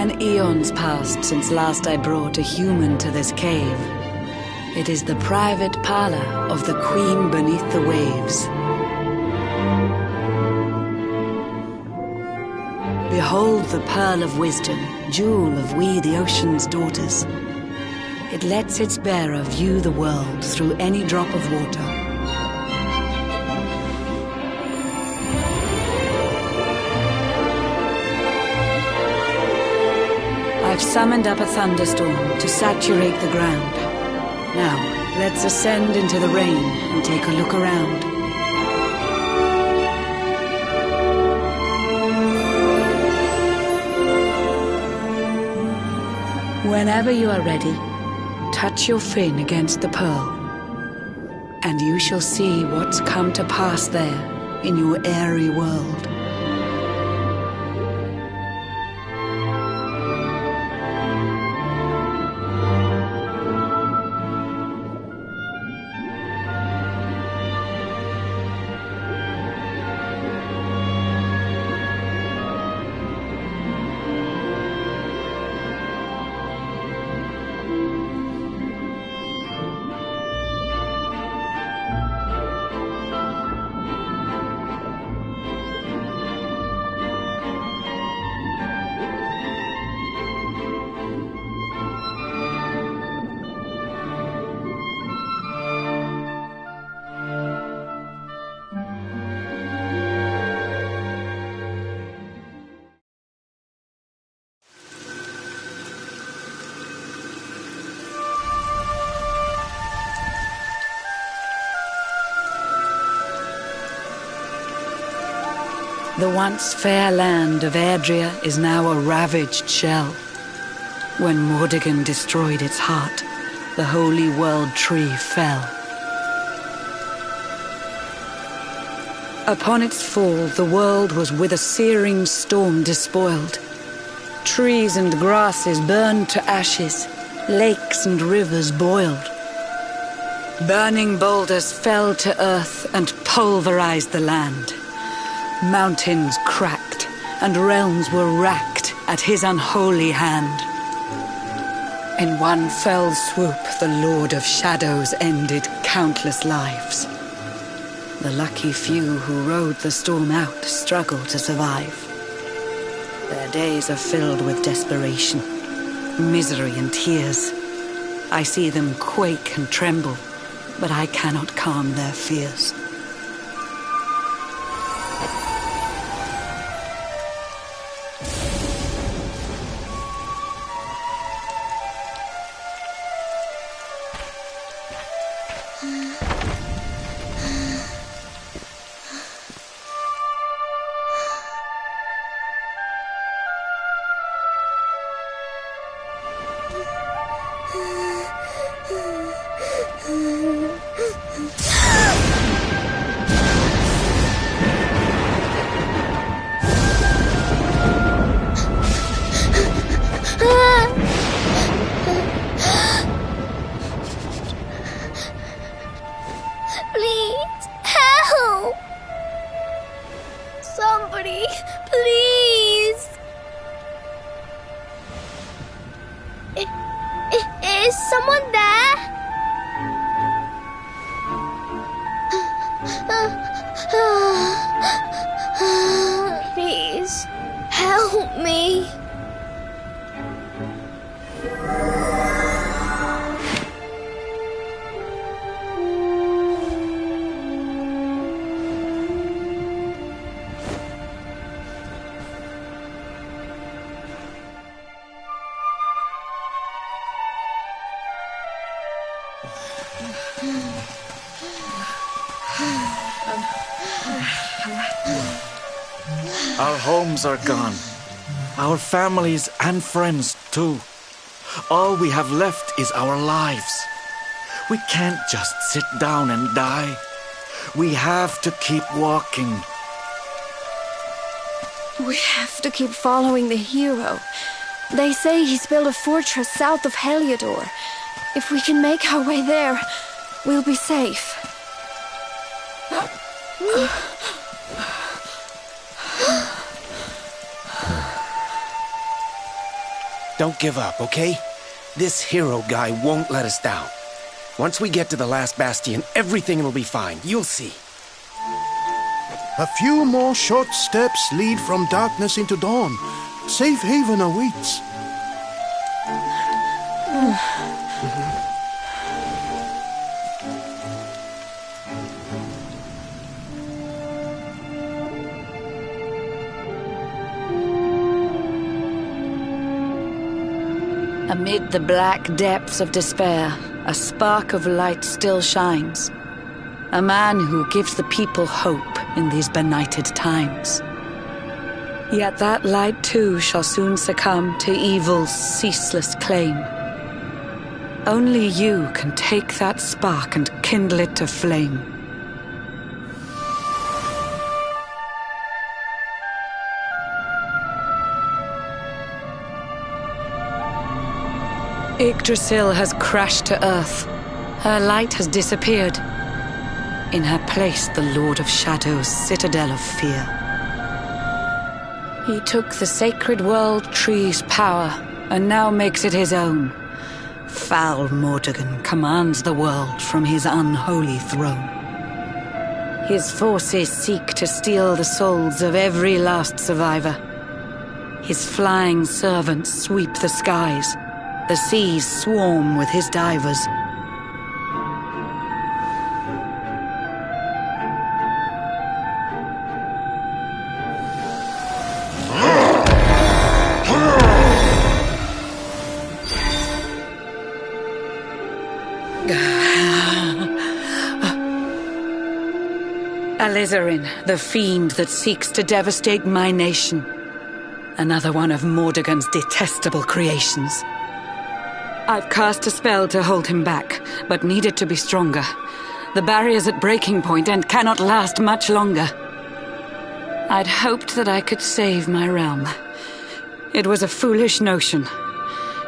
An eon's passed since last I brought a human to this cave. It is the private parlor of the Queen beneath the waves. Behold the pearl of wisdom, jewel of we the ocean's daughters. It lets its bearer view the world through any drop of water. I've summoned up a thunderstorm to saturate the ground. Now, let's ascend into the rain and take a look around. Whenever you are ready, touch your fin against the pearl, and you shall see what's come to pass there in your airy world. The once fair land of Erdrea is now a ravaged shell. When Mordegon destroyed its heart, the holy world tree fell. Upon its fall, the world was with a searing storm despoiled. Trees and grasses burned to ashes, lakes and rivers boiled. Burning boulders fell to earth and pulverized the land. Mountains cracked, and realms were racked at his unholy hand. In one fell swoop, the Lord of Shadows ended countless lives. The lucky few who rode the storm out struggled to survive. Their days are filled with desperation, misery and tears. I see them quake and tremble, but I cannot calm their fears. Please, help! Somebody, please! Is someone there? Please, help me. Our homes are gone. Our families and friends too. All we have left is our lives. We can't just sit down and die. We have to keep walking. We have to keep following the hero. They say he's built a fortress south of Heliodor. If we can make our way there, we'll be safe. Don't give up, okay? This hero guy won't let us down. Once we get to the last bastion, everything will be fine. You'll see. A few more short steps lead from darkness into dawn. Safe haven awaits. Amid the black depths of despair, a spark of light still shines. A man who gives the people hope in these benighted times. Yet that light too shall soon succumb to evil's ceaseless claim. Only you can take that spark and kindle it to flame. Yggdrasil has crashed to earth. Her light has disappeared. In her place, the Lord of Shadows' citadel of fear. He took the sacred world tree's power and now makes it his own. Foul Mordegon commands the world from his unholy throne. His forces seek to steal the souls of every last survivor. His flying servants sweep the skies. The seas swarm with his divers. Alizarin, the fiend that seeks to devastate my nation. Another one of Mordegon's detestable creations. I've cast a spell to hold him back, but need it to be stronger. The barrier's at breaking point and cannot last much longer. I'd hoped that I could save my realm. It was a foolish notion.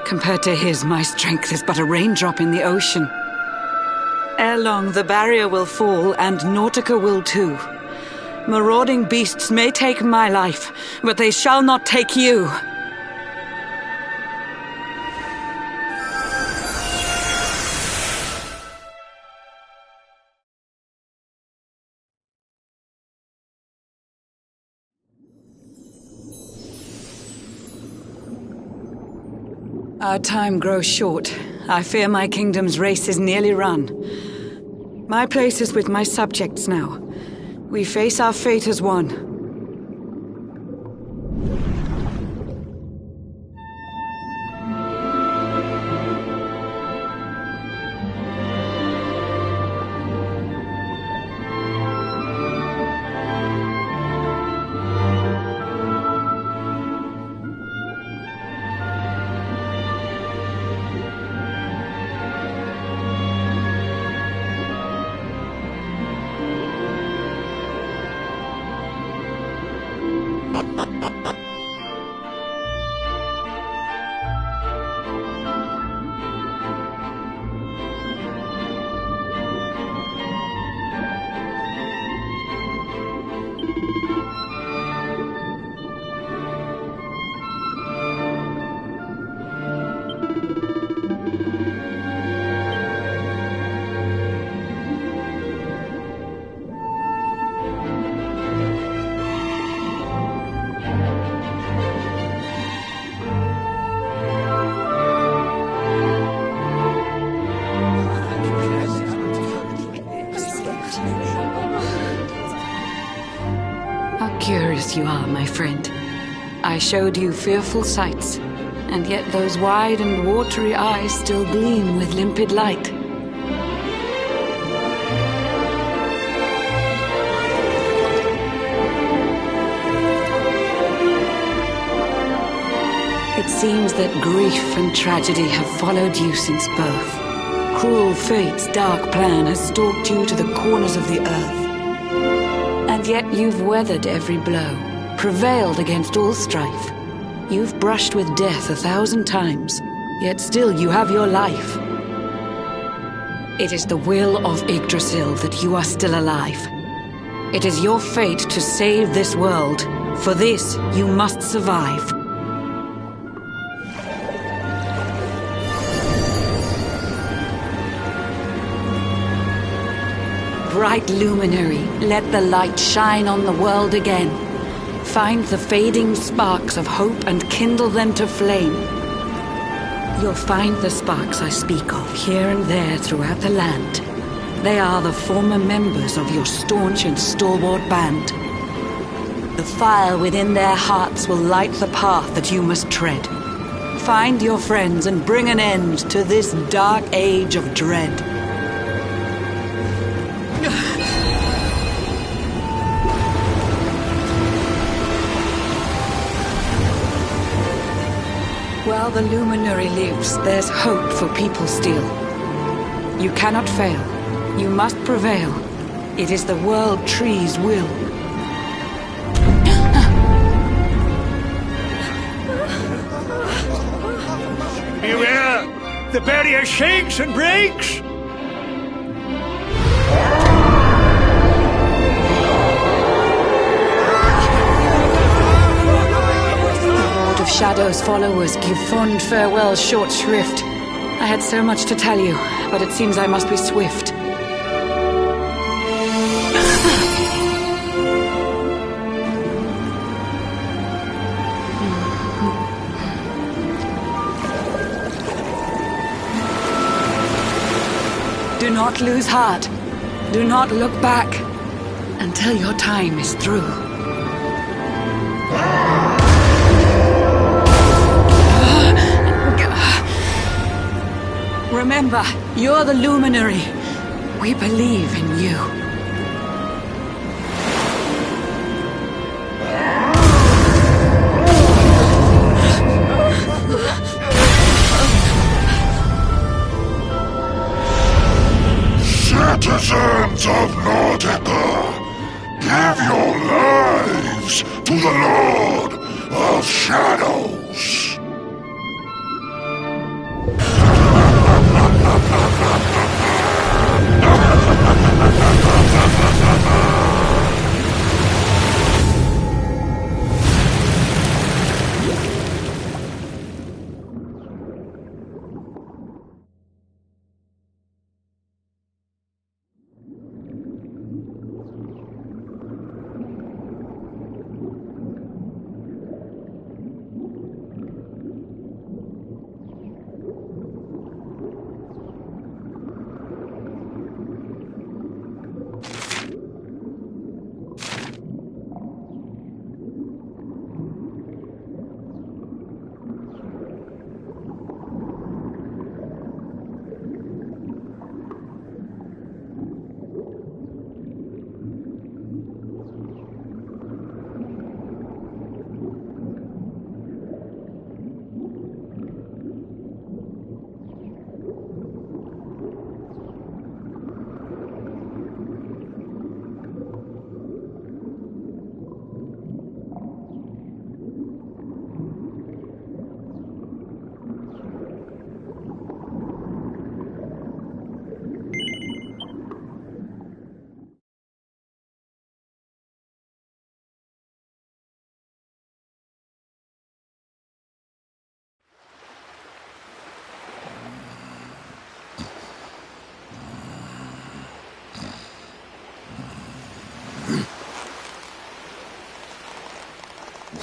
Compared to his, my strength is but a raindrop in the ocean. Ere long, the barrier will fall, and Nautica will too. Marauding beasts may take my life, but they shall not take you. Our time grows short. I fear my kingdom's race is nearly run. My place is with my subjects now. We face our fate as one. Curious you are, my friend. I showed you fearful sights, and yet those wide and watery eyes still gleam with limpid light. It seems that grief and tragedy have followed you since birth. Cruel fate's dark plan has stalked you to the corners of the earth. And yet you've weathered every blow, prevailed against all strife. You've brushed with death 1,000 times, yet still you have your life. It is the will of Yggdrasil that you are still alive. It is your fate to save this world. For this, you must survive. bright luminary, let the light shine on the world again. Find the fading sparks of hope and kindle them to flame. You'll find the sparks I speak of here and there throughout the land. They are the former members of your staunch and stalwart band. The fire within their hearts will light the path that you must tread. Find your friends and bring an end to this dark age of dread. While the luminary lives, there's hope for people still. You cannot fail. You must prevail. It is the world tree's will. Beware! The barrier shakes and breaks! Shadow's followers give fond farewell short shrift. I had so much to tell you, but it seems I must be swift. Do not lose heart. Do not look back until your time is through. Remember, you're the luminary. We believe in you. Citizens of Nordica, give your lives to the Lord of Shadows.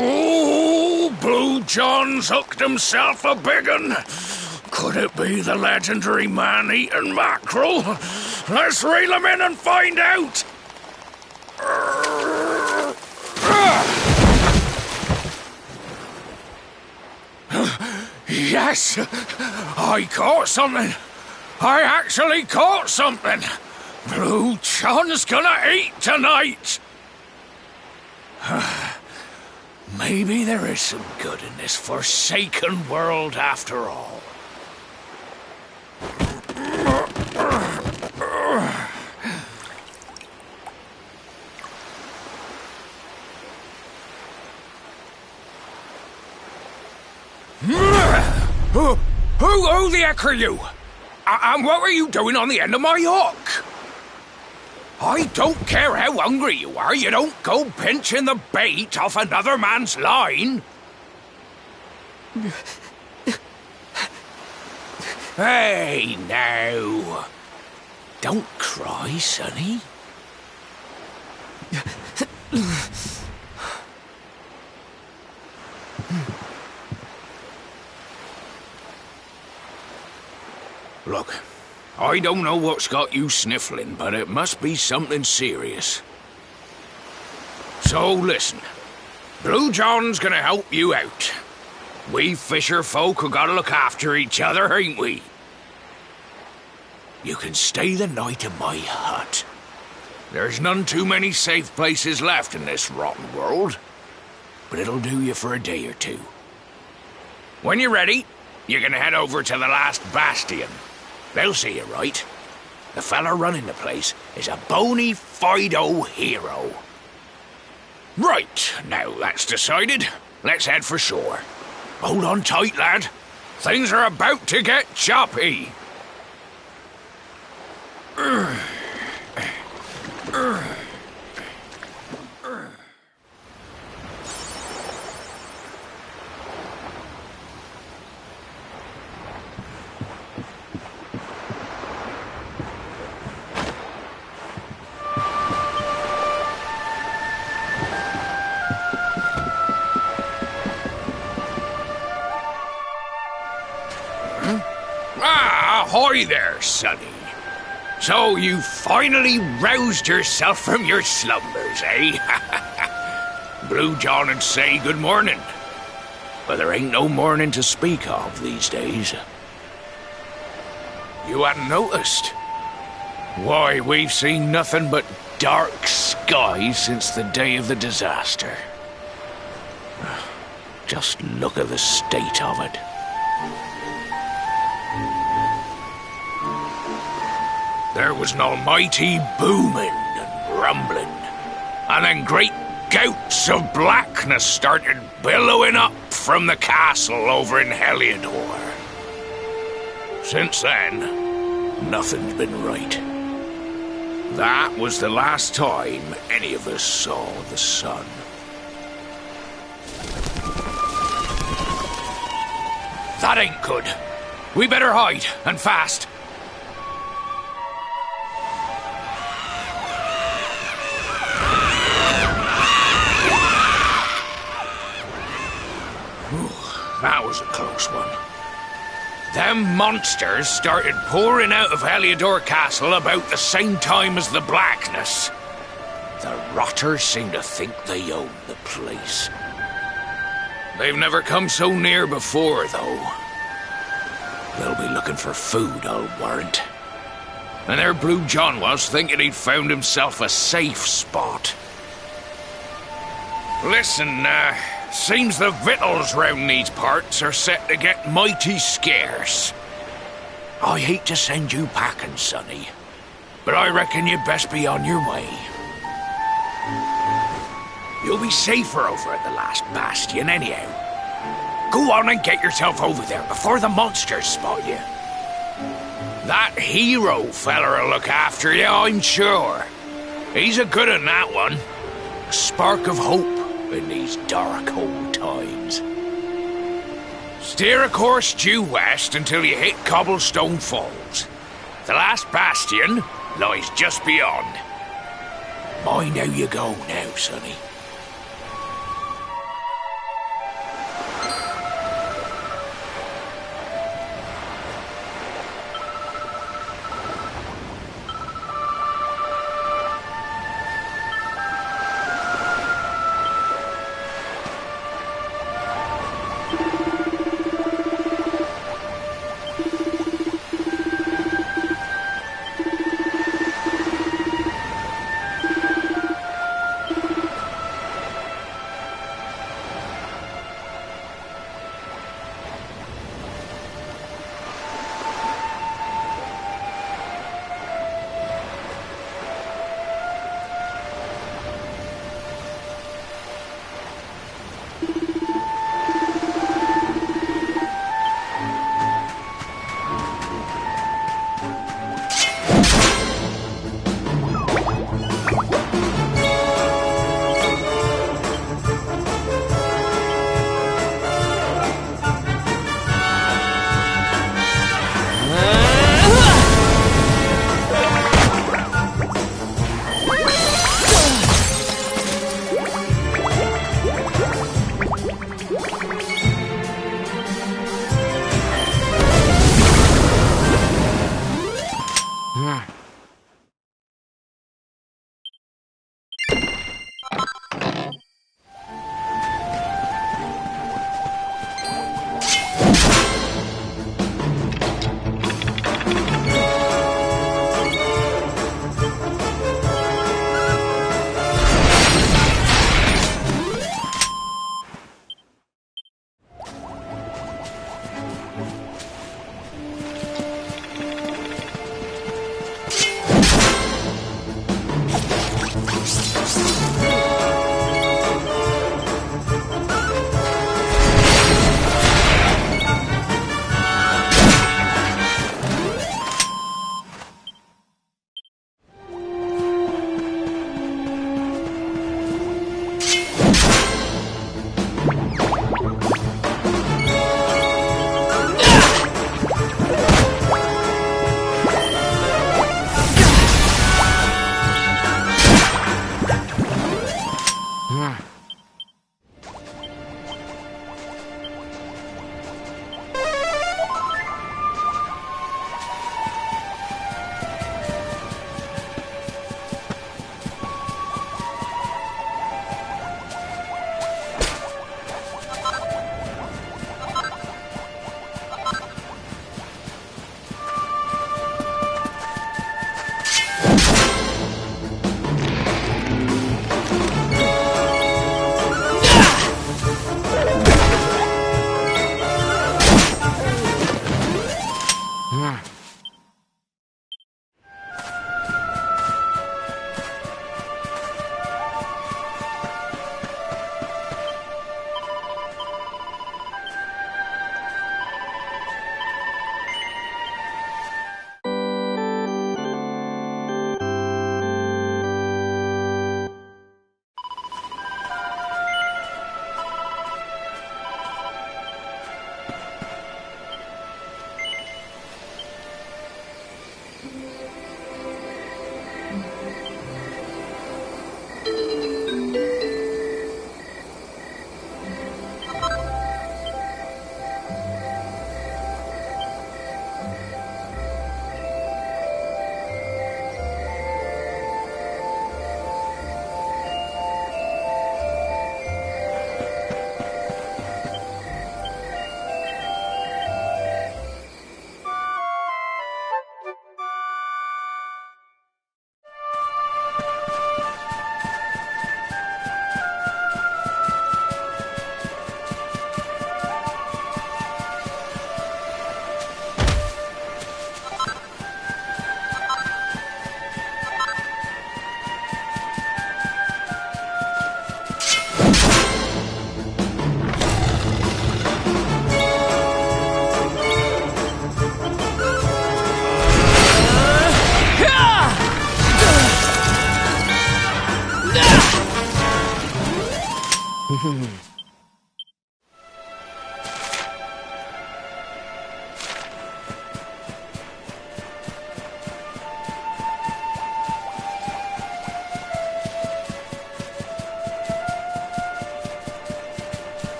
Oh, Blue John's hooked himself a big un. Could it be the legendary man-eating mackerel? Let's reel him in and find out! Yes! I caught something! I actually caught something! Blue John's gonna eat tonight! Maybe there is some good in this forsaken world after all. Who the heck are you? And what were you doing on the end of my hook? I don't care how hungry you are, you don't go pinching the bait off another man's line. Hey, now. Don't cry, sonny. Look, I don't know what's got you sniffling, but it must be something serious. So listen, Blue John's gonna help you out. We fisher folk have gotta look after each other, ain't we? You can stay the night in my hut. There's none too many safe places left in this rotten world, but it'll do you for a day or two. When you're ready, you're gonna head over to the last bastion. They'll see you right. The fella running the place is a bony Fido hero. Right, now that's decided. Let's head for shore. Hold on tight, lad. Things are about to get choppy. Ahoy there, sonny. So you finally roused yourself from your slumbers, eh? Blue John would say good morning. But there ain't no morning to speak of these days. You hadn't noticed? Why, we've seen nothing but dark skies since the day of the disaster. Just look at the state of it. There was an almighty booming and rumbling, and then great gouts of blackness started billowing up from the castle over in Heliodor. Since then, nothing's been right. That was the last time any of us saw the sun. That ain't good. We better hide, and fast. That was a close one. Them monsters started pouring out of Heliodor Castle about the same time as the blackness. The rotters seem to think they own the place. They've never come so near before, though. They'll be looking for food, I'll warrant. And there Blue John was, thinking he'd found himself a safe spot. Listen, seems the victuals round these parts are set to get mighty scarce. I hate to send you packing, sonny, but I reckon you'd best be on your way. You'll be safer over at the last bastion anyhow. Go on and get yourself over there before the monsters spot you. That hero feller'll look after you, I'm sure. He's a good un, that one. A spark of hope in these dark old times. Steer a course due west until you hit Cobblestone Falls. The last bastion lies just beyond. Mind how you go now, sonny.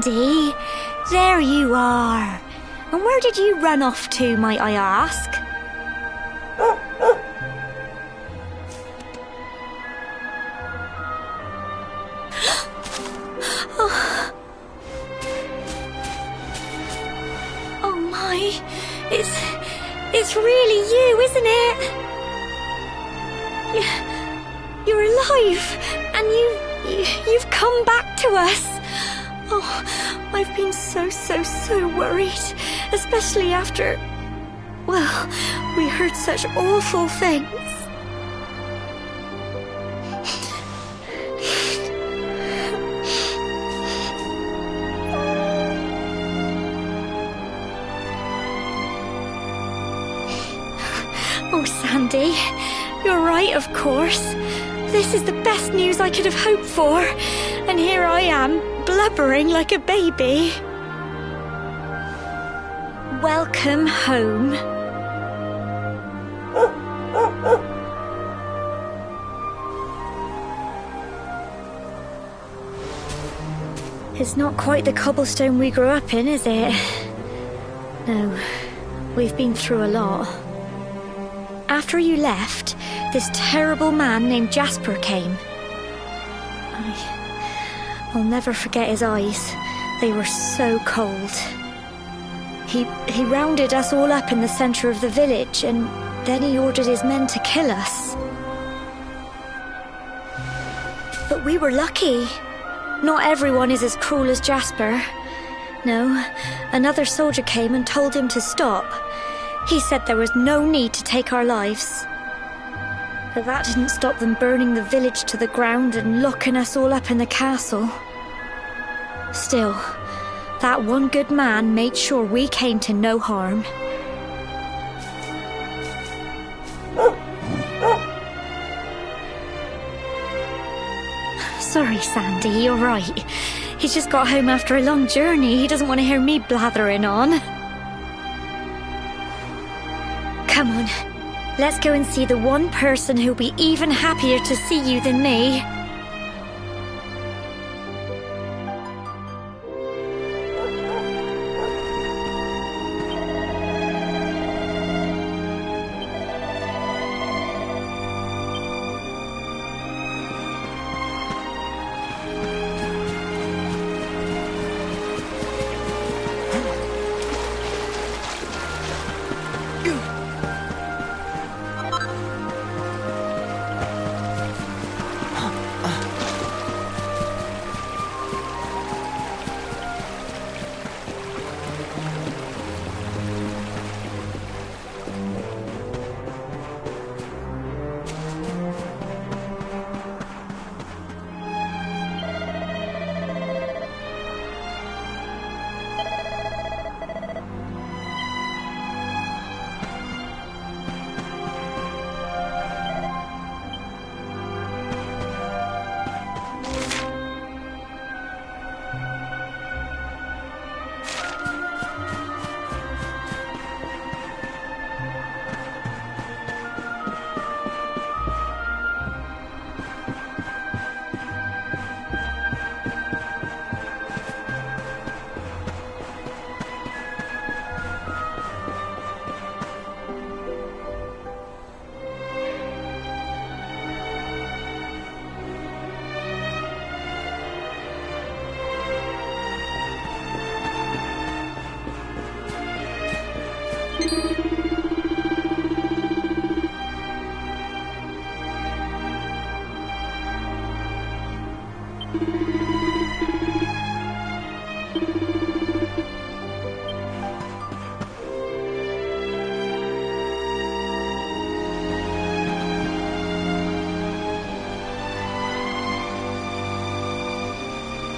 Sandy, there you are. And where did you run off to, might I ask? Oh my, it's really you, isn't it? You're alive, and you've come back to us. Oh, I've been so worried, especially after, well, we heard such awful things. Oh, Sandy, you're right, of course. This is the best news I could have hoped for. And here I am, blubbering like a baby. Welcome home. It's not quite the cobblestone we grew up in, is it? No, we've been through a lot. After you left, this terrible man named Jasper came. I'll never forget his eyes. They were so cold. He rounded us all up in the center of the village, and then he ordered his men to kill us. But we were lucky. Not everyone is as cruel as Jasper. No, another soldier came and told him to stop. He said there was no need to take our lives. But that didn't stop them burning the village to the ground and locking us all up in the castle. Still, that one good man made sure we came to no harm. Sorry, Sandy, you're right. He's just got home after a long journey. He doesn't want to hear me blathering on. Come on, let's go and see the one person who'll be even happier to see you than me.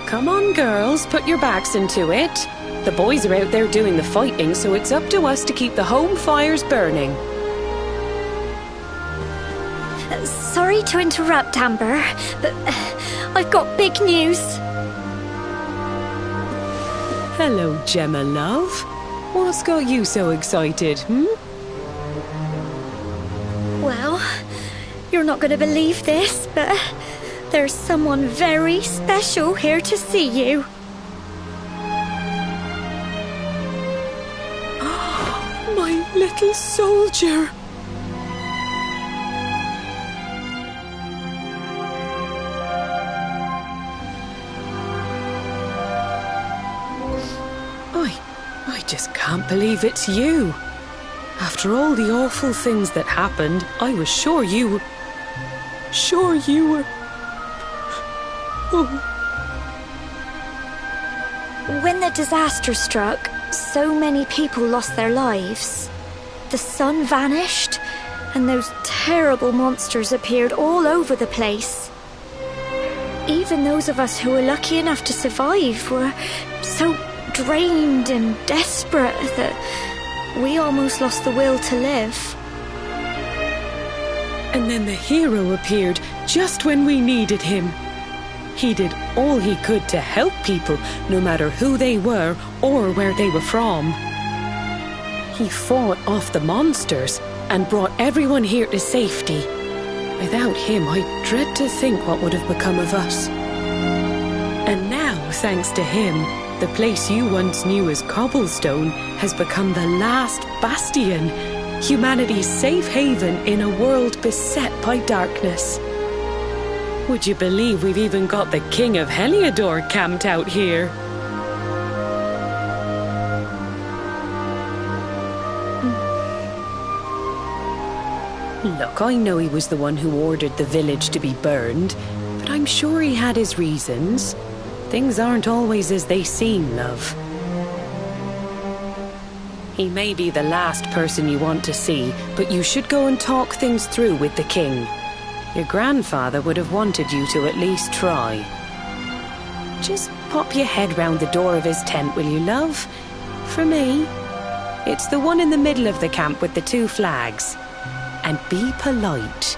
Come on, girls, put your backs into it. The boys are out there doing the fighting, so it's up to us to keep the home fires burning. Sorry to interrupt, Amber, but I've got big news. Hello, Gemma, love. What's got you so excited, Well, you're not going to believe this, but there's someone very special here to see you. My little soldier. I just can't believe it's you. After all the awful things that happened, I was sure you... sure you were... Oh. When the disaster struck, so many people lost their lives. The sun vanished, and those terrible monsters appeared all over the place. Even those of us who were lucky enough to survive were so drained and desperate that we almost lost the will to live. And then the hero appeared just when we needed him. He did all he could to help people, no matter who they were or where they were from. He fought off the monsters and brought everyone here to safety. Without him, I dread to think what would have become of us. And now, thanks to him, the place you once knew as Cobblestone has become the last bastion, humanity's safe haven in a world beset by darkness. Would you believe we've even got the King of Heliodor camped out here? Look, I know he was the one who ordered the village to be burned, but I'm sure he had his reasons. Things aren't always as they seem, love. He may be the last person you want to see, but you should go and talk things through with the king. Your grandfather would have wanted you to at least try. Just pop your head round the door of his tent, will you, love? For me, it's the one in the middle of the camp with the 2 flags. And be polite.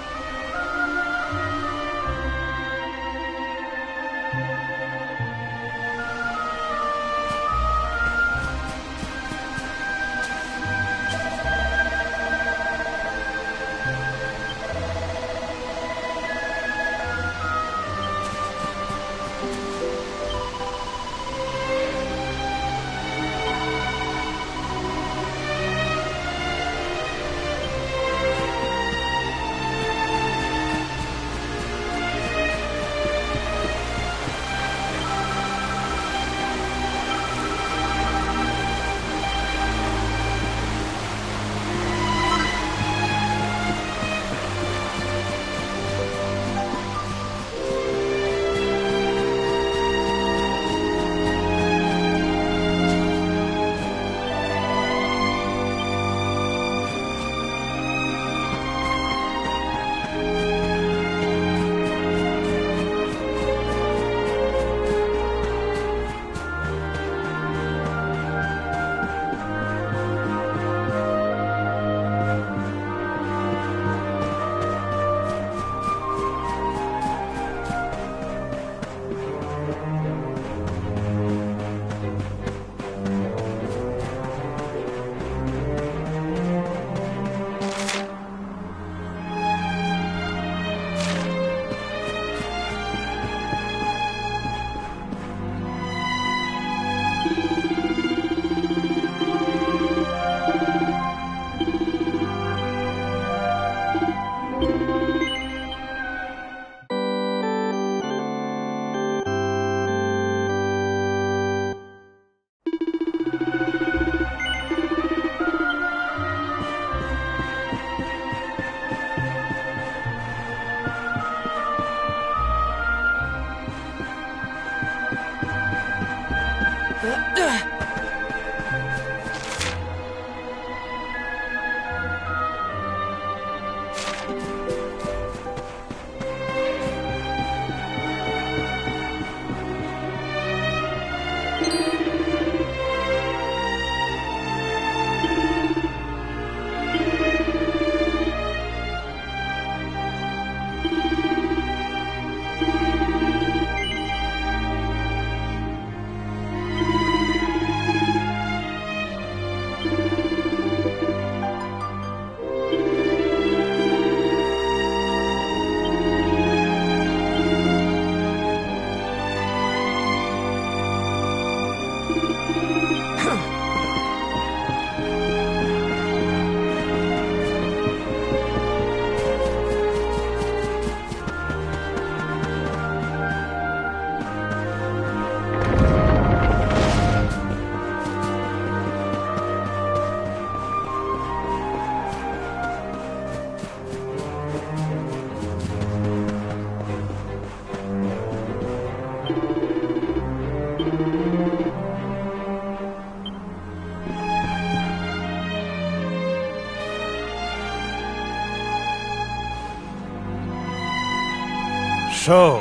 So,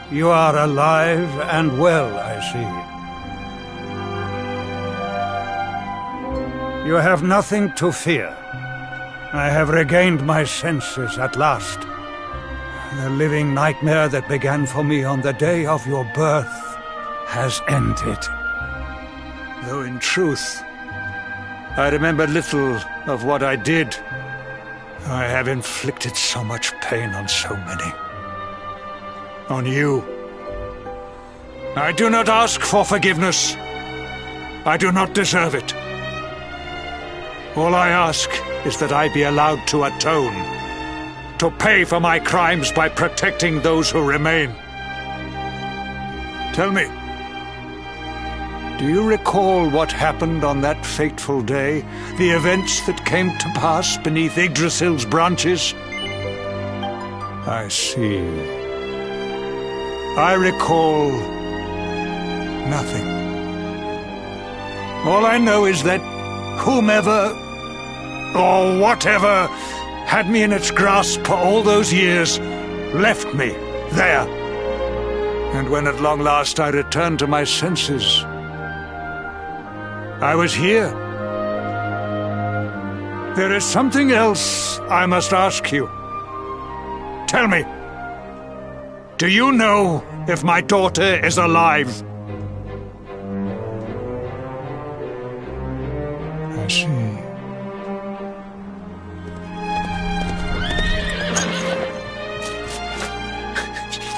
you are alive and well, I see. You have nothing to fear. I have regained my senses at last. The living nightmare that began for me on the day of your birth has ended. Though in truth, I remember little of what I did. I have inflicted so much pain on so many. On you. I do not ask for forgiveness. I do not deserve it. All I ask is that I be allowed to atone, to pay for my crimes by protecting those who remain. Tell me, do you recall what happened on that fateful day? The events that came to pass beneath Yggdrasil's branches? I see. I recall nothing. All I know is that whomever or whatever had me in its grasp for all those years left me there. And when at long last I returned to my senses, I was here. There is something else I must ask you. Tell me, do you know if my daughter is alive? I see.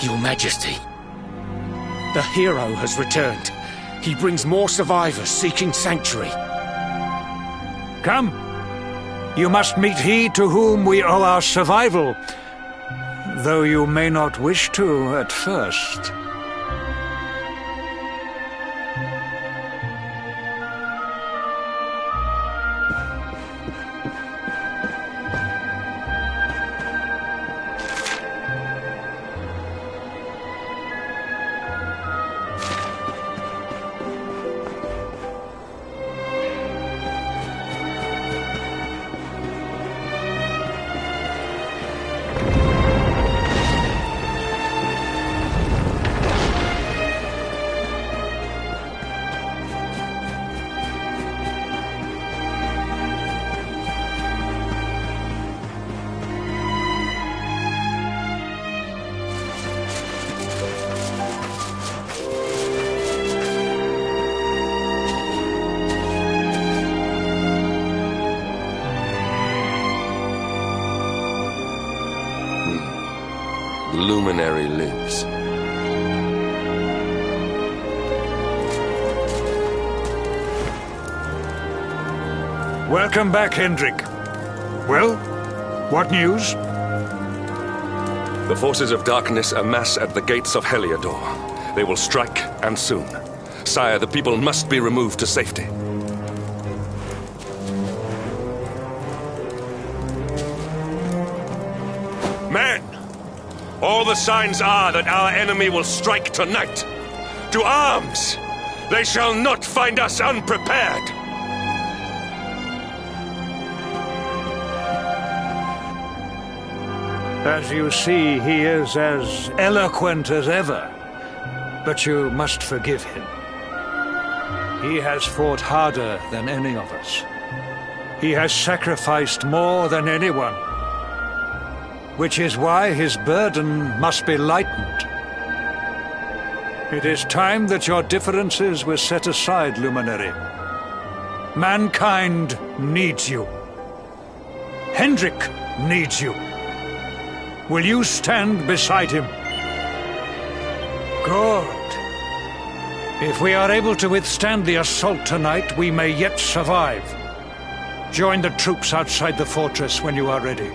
Your Majesty, the hero has returned. He brings more survivors seeking sanctuary. Come. You must meet he to whom we owe our survival, though you may not wish to at first. Luminary lives. Welcome back, Hendrik. Well, what news? The forces of darkness amass at the gates of Heliodor. They will strike, and soon. Sire, the people must be removed to safety. Men! All the signs are that our enemy will strike tonight. To arms! They shall not find us unprepared! As you see, he is as eloquent as ever. But you must forgive him. He has fought harder than any of us. He has sacrificed more than anyone. Which is why his burden must be lightened. It is time that your differences were set aside, Luminary. Mankind needs you. Hendrik needs you. Will you stand beside him? Good. If we are able to withstand the assault tonight, we may yet survive. Join the troops outside the fortress when you are ready.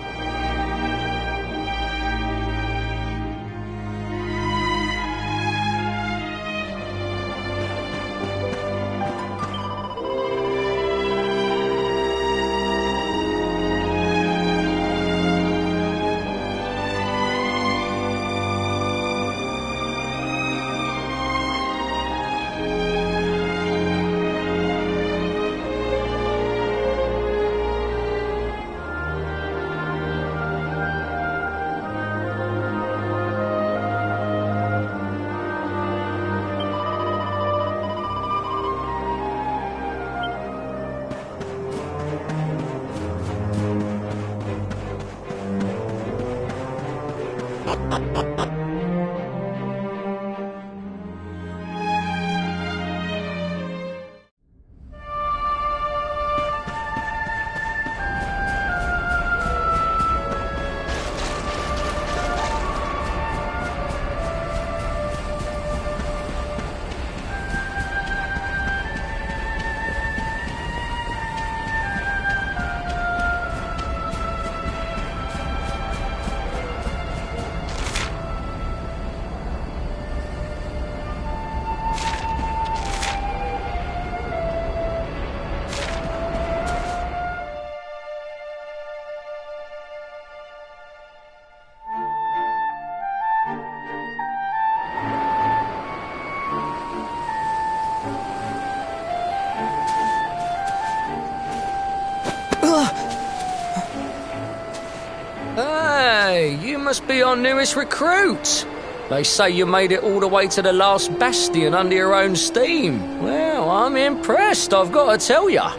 Hey, you must be our newest recruit. They say you made it all the way to the last bastion under your own steam. Well, I'm impressed, I've got to tell ya.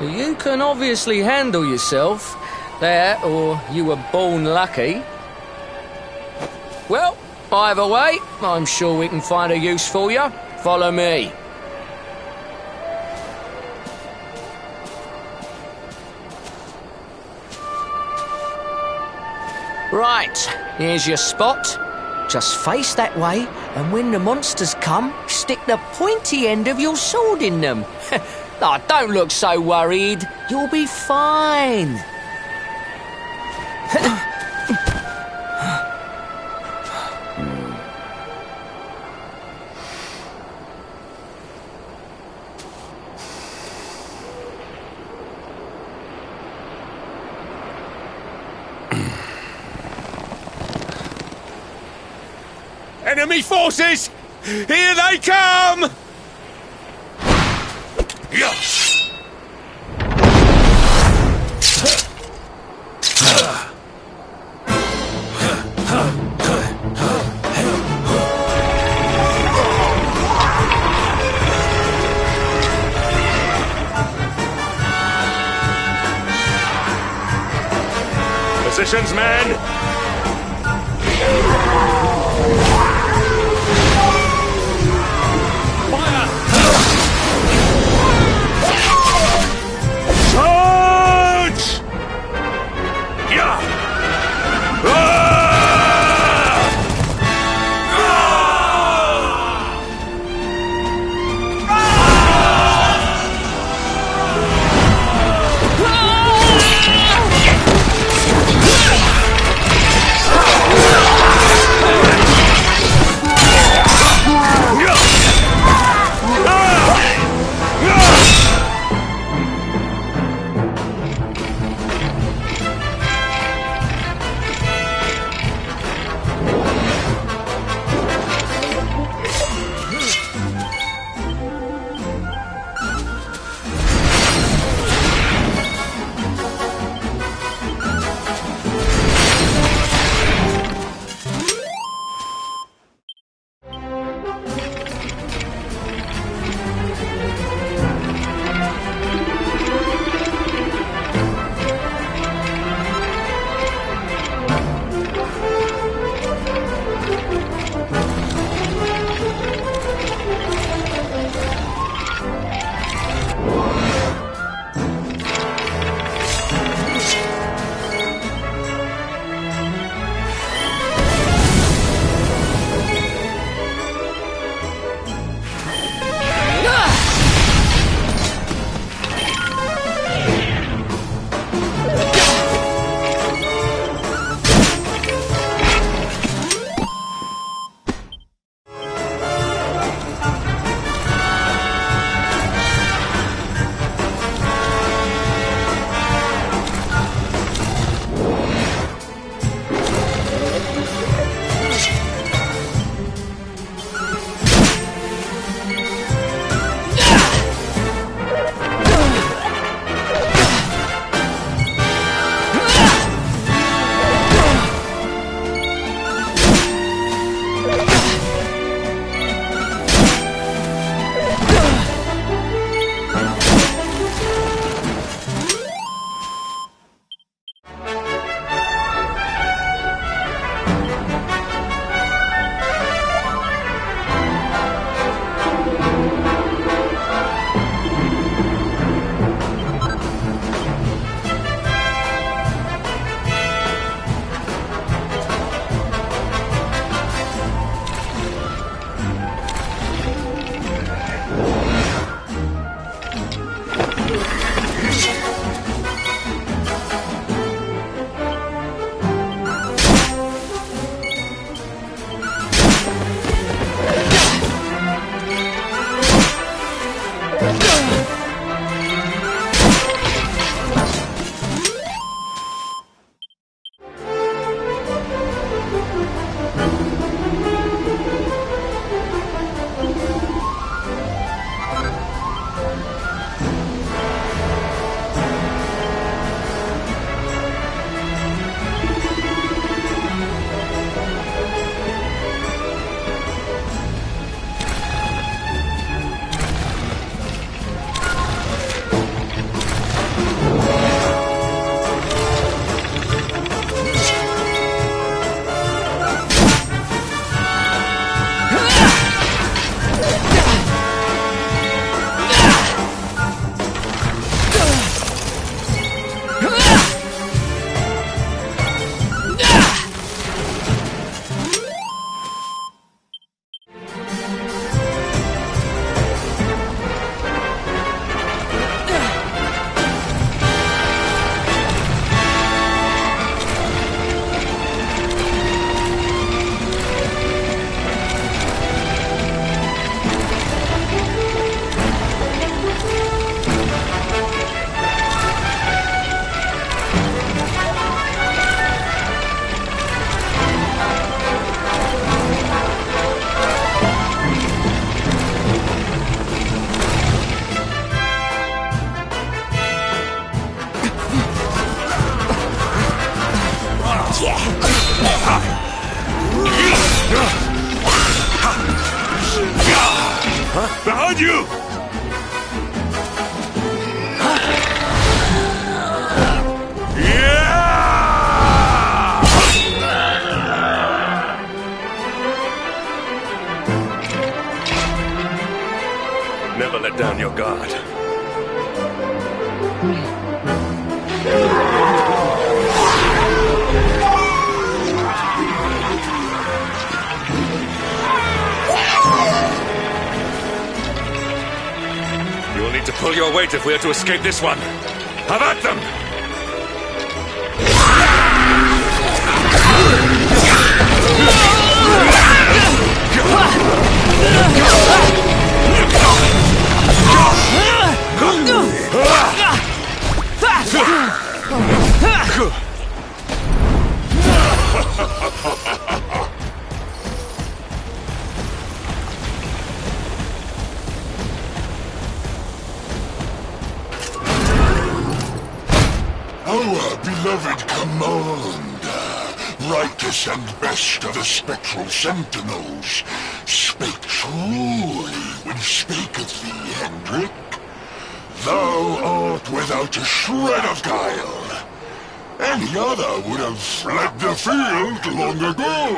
You can obviously handle yourself. That, or you were born lucky. Well, either way, I'm sure we can find a use for you. Follow me. Right, here's your spot. Just face that way, and when the monsters come, stick the pointy end of your sword in them. Oh, don't look so worried. You'll be fine. Enemy forces! Here they come! Positions, men! Behind you! Never let down your guard. You'll need to pull your weight if we are to escape this one. Have at them! Our beloved commander, brightest and best of the spectral sentinels, spake truly when spaketh thee, Hendrik. Thou art without a shred of guile. Any other would have fled the field long ago.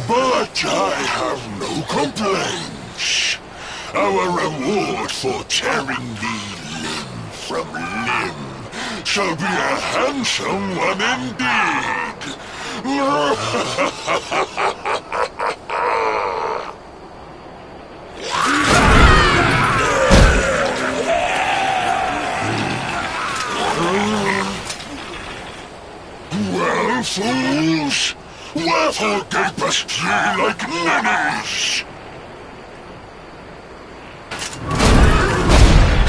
But I have no complaints. Our reward for tearing thee limb from limb shall be a handsome one indeed. Well, fools, wherefore gapest ye like ninnies?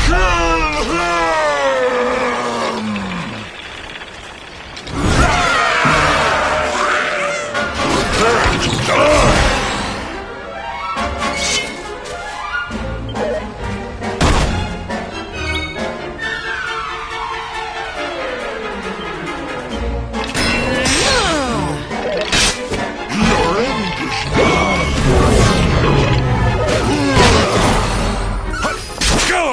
Kill him! Prepare to die! Your end is nigh! Go!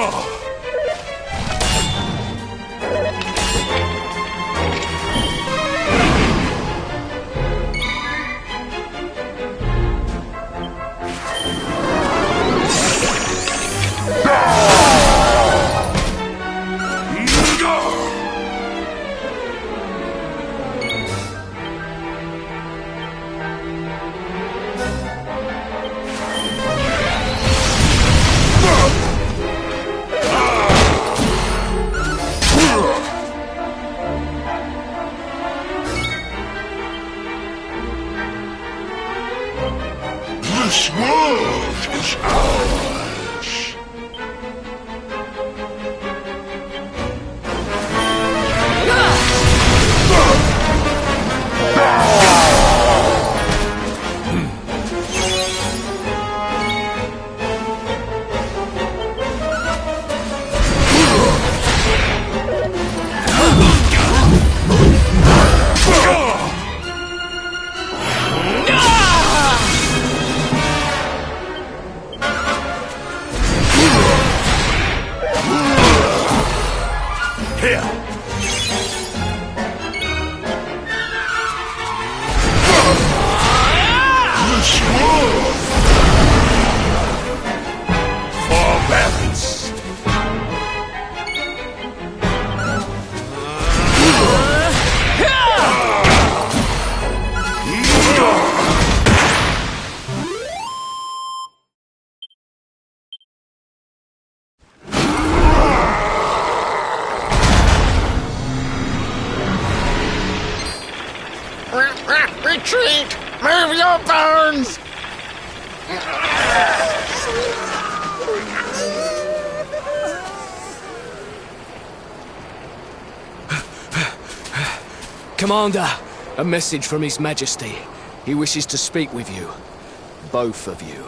This world is ours. Here! This world! Forbearance! Retreat! Move your bones! Commander, a message from His Majesty. He wishes to speak with you. Both of you.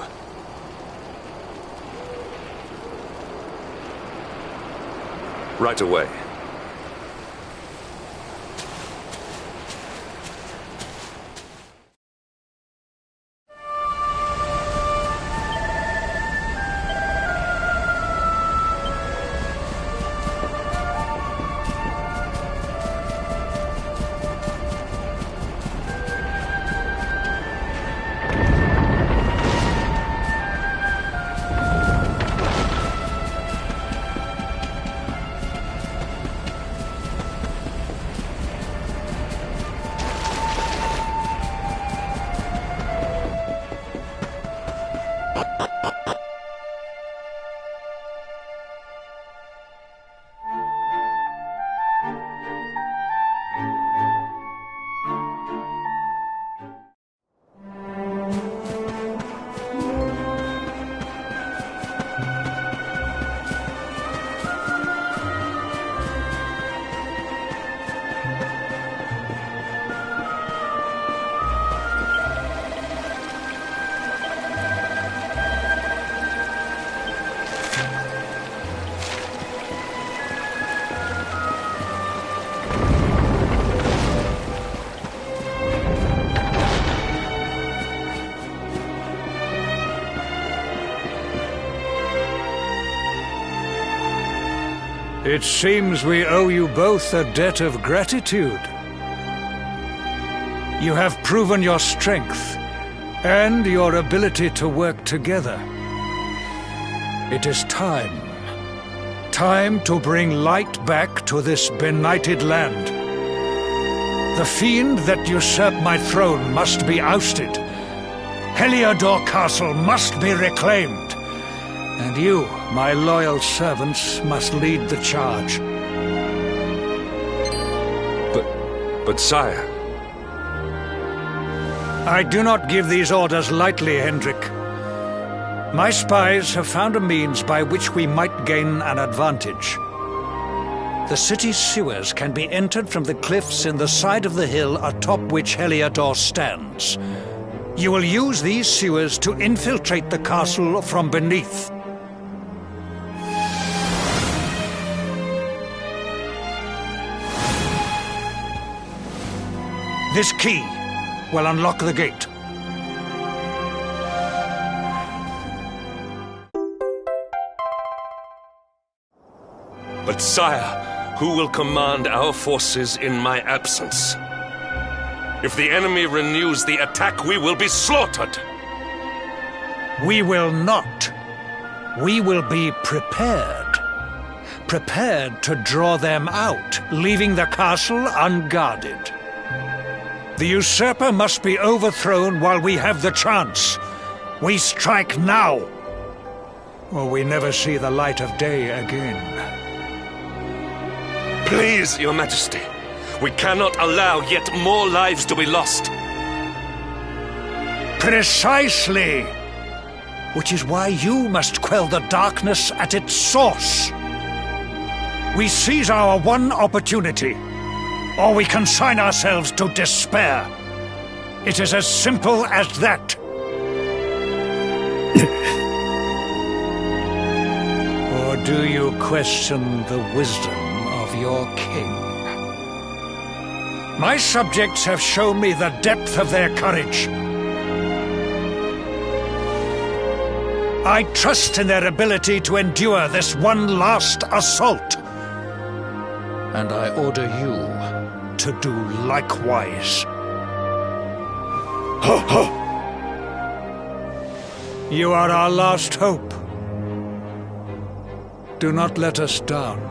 Right away. It seems we owe you both a debt of gratitude. You have proven your strength and your ability to work together. It is time. Time to bring light back to this benighted land. The fiend that usurped my throne must be ousted. Heliodor Castle must be reclaimed. And you, my loyal servants, must lead the charge. But sire... I do not give these orders lightly, Hendrik. My spies have found a means by which we might gain an advantage. The city's sewers can be entered from the cliffs in the side of the hill atop which Heliodor stands. You will use these sewers to infiltrate the castle from beneath. This key will unlock the gate. But sire, who will command our forces in my absence? If the enemy renews the attack, we will be slaughtered. We will not. We will be prepared. Prepared to draw them out, leaving the castle unguarded. The usurper must be overthrown while we have the chance. We strike now, or we never see the light of day again. Please, Your Majesty, we cannot allow yet more lives to be lost. Precisely! Which is why you must quell the darkness at its source. We seize our one opportunity, or we consign ourselves to despair. It is as simple as that. Or do you question the wisdom of your king? My subjects have shown me the depth of their courage. I trust in their ability to endure this one last assault. And I order you to do likewise. You are our last hope. Do not let us down.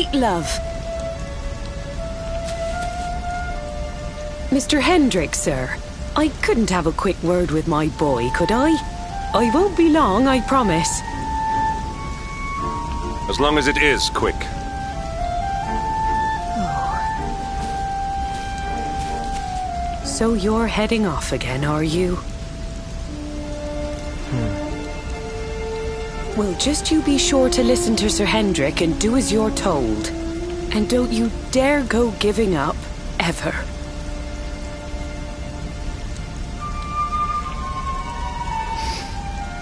sweet love. Mr. Hendrick, sir. I couldn't have a quick word with my boy, could I? I won't be long, I promise. As long as it is quick. So you're heading off again, are you? Well, just you be sure to listen to Sir Hendrick and do as you're told. And don't you dare go giving up, ever.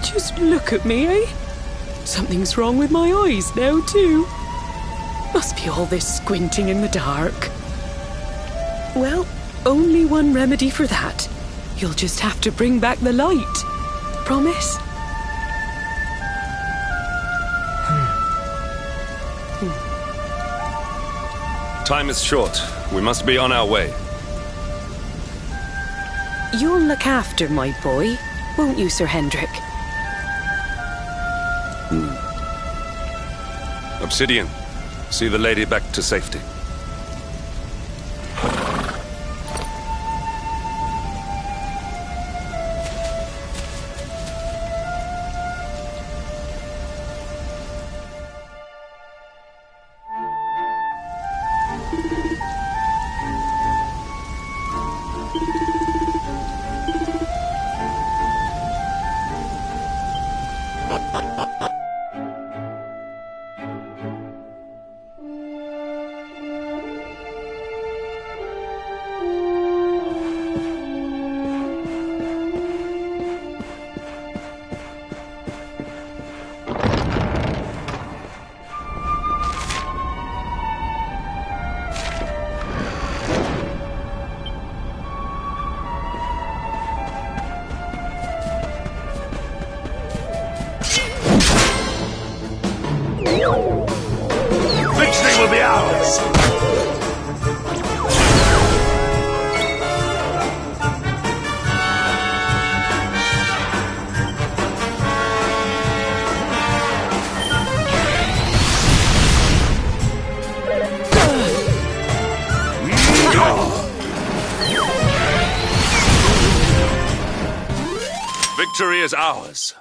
Just look at me, eh? Something's wrong with my eyes now, too. Must be all this squinting in the dark. Well, only one remedy for that. You'll just have to bring back the light. Promise? Time is short. We must be on our way. You'll look after my boy, won't you, Sir Hendrick? Obsidian, see the lady back to safety. Victory will be ours! Victory is ours.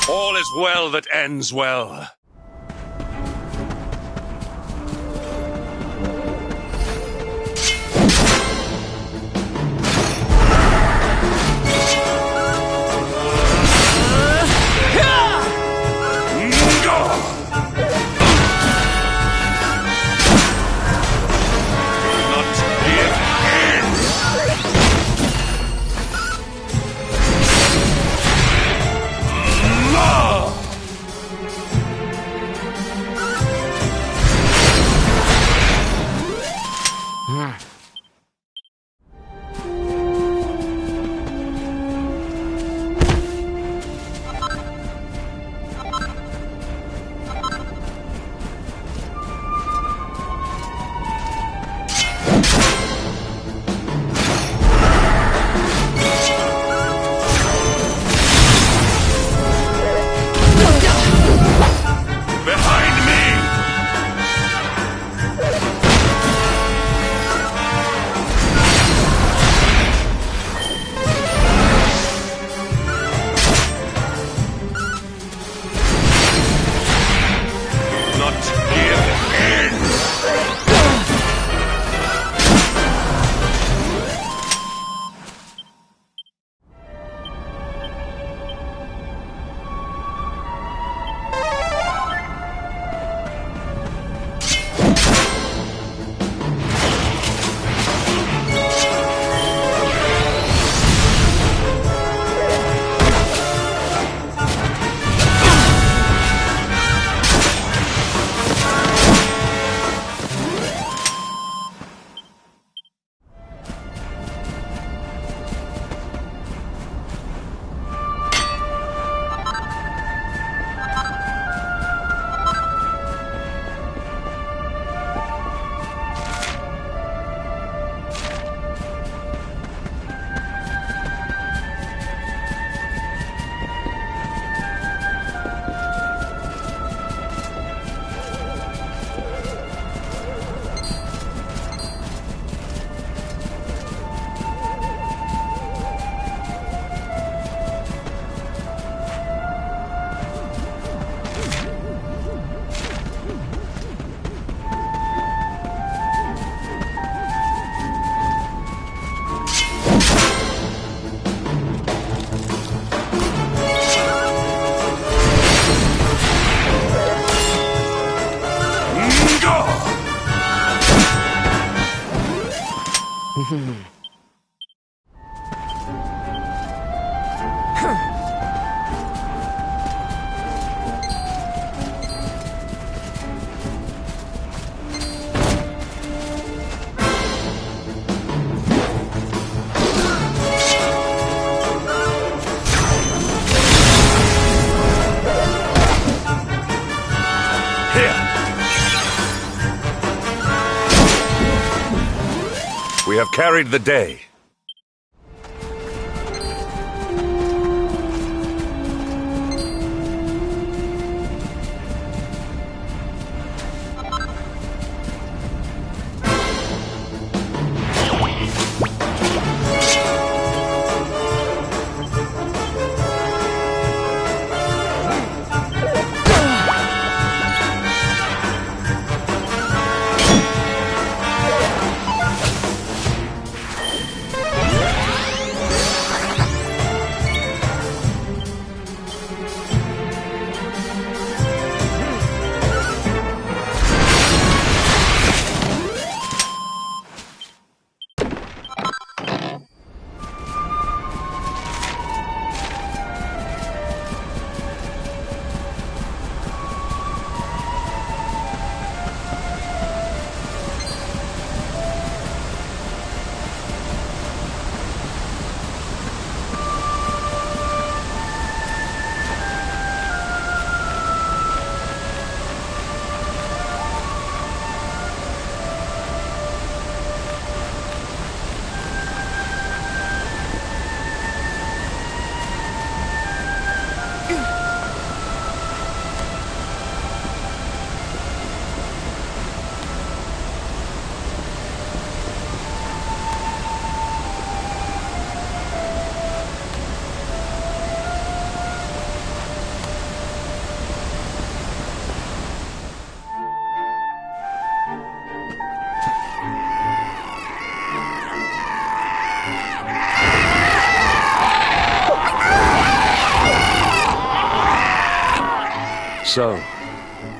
All is well that ends well. We have carried the day. So,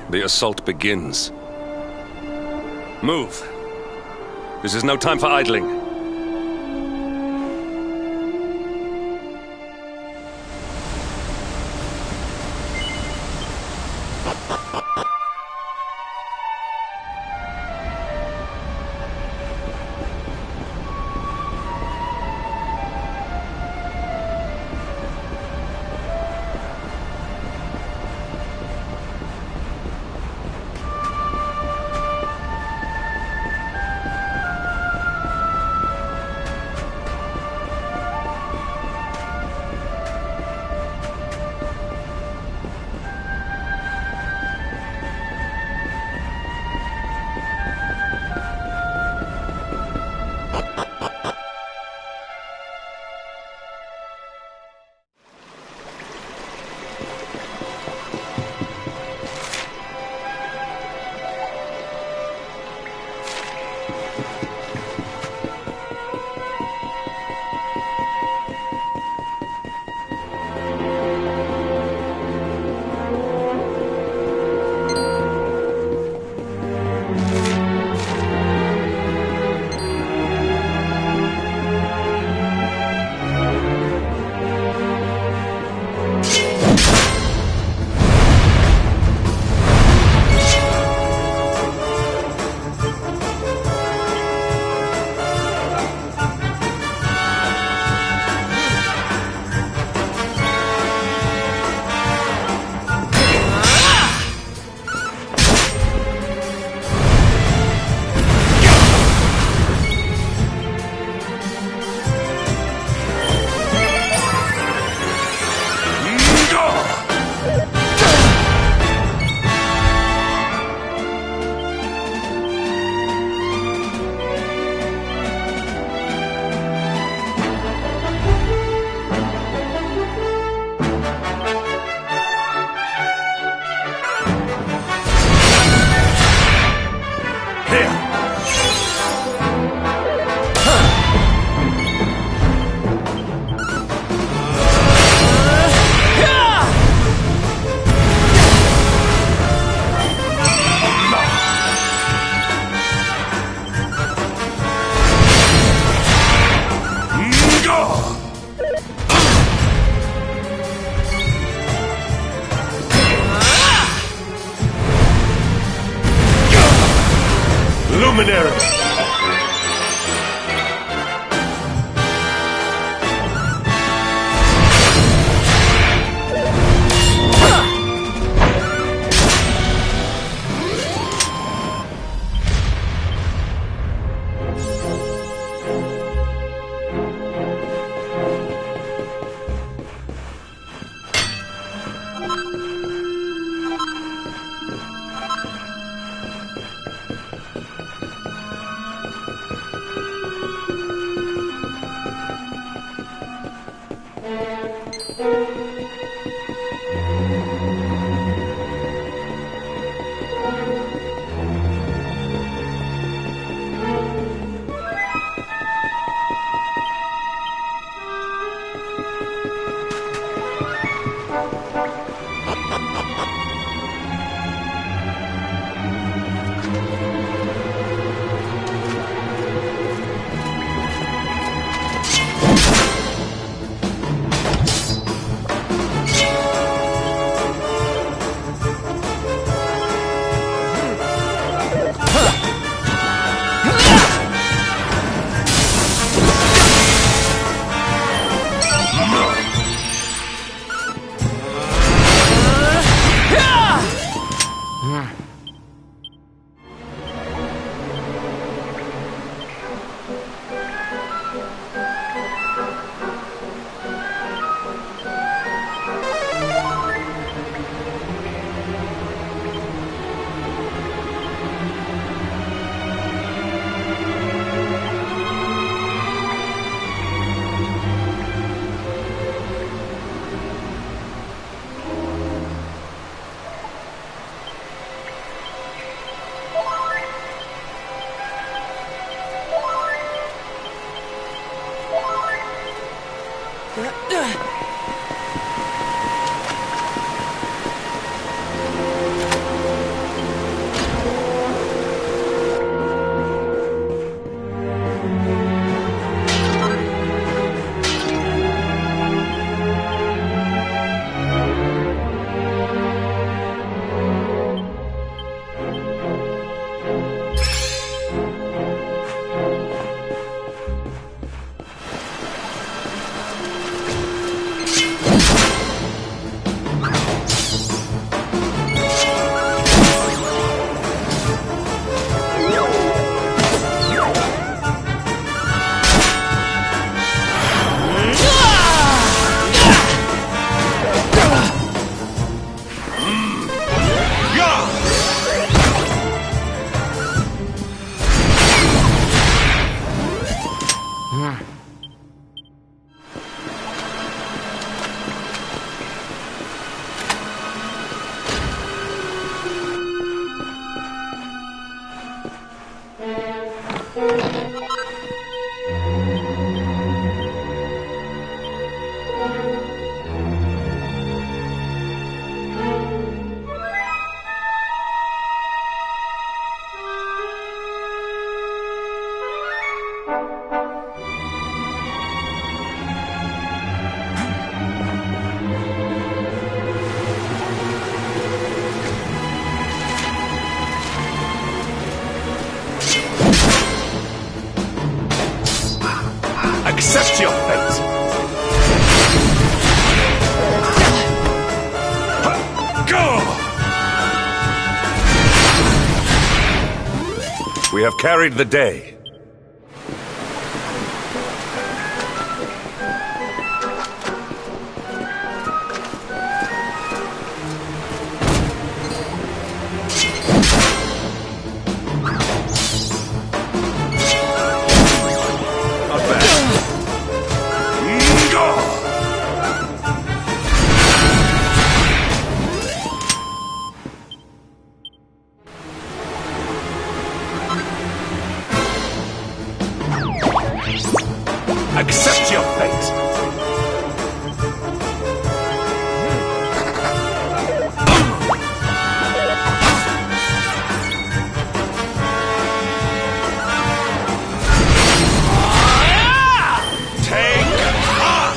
the assault begins. Move. This is no time for idling. Luminary! Accept your fate! Go! We have carried the day. Accept your fate! Take heart!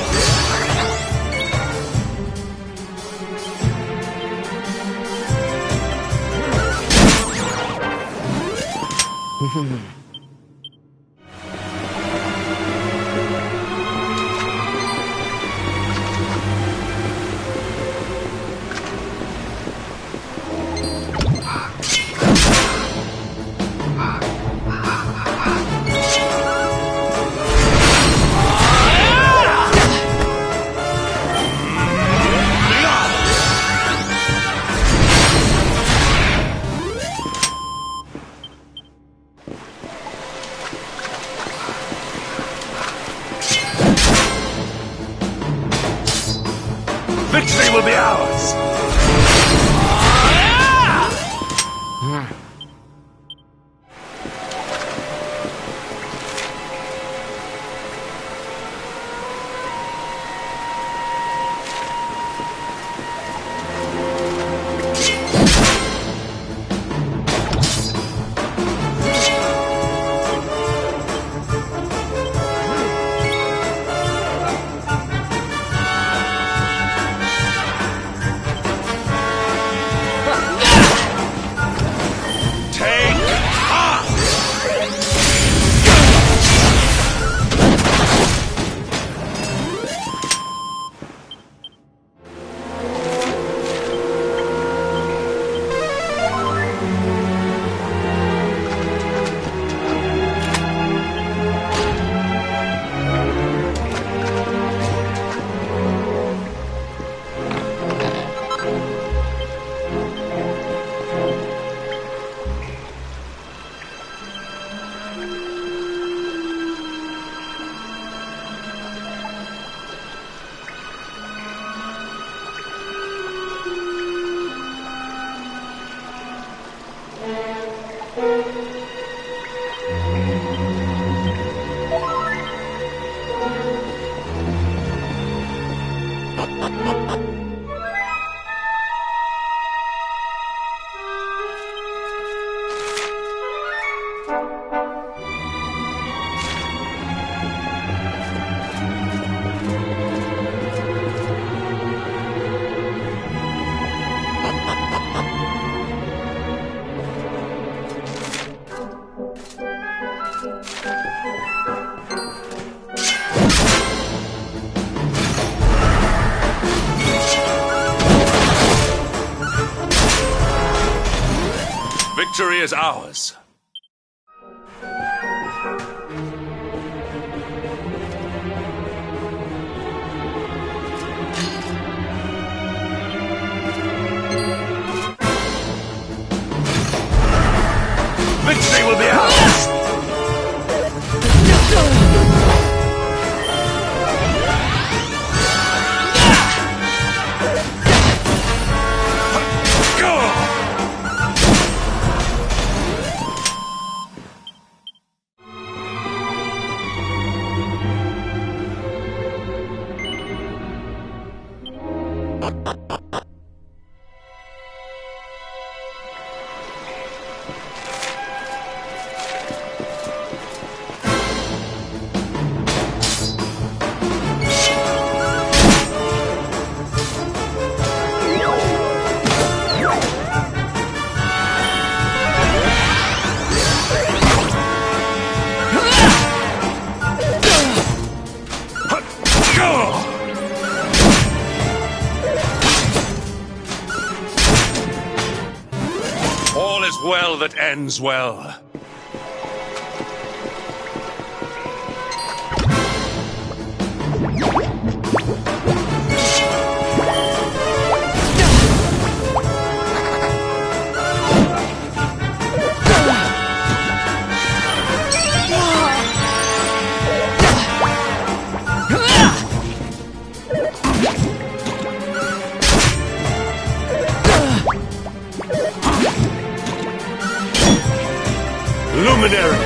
Victory will be ours! Victory is ours. Victory will be ours! All is well that ends well. Luminary!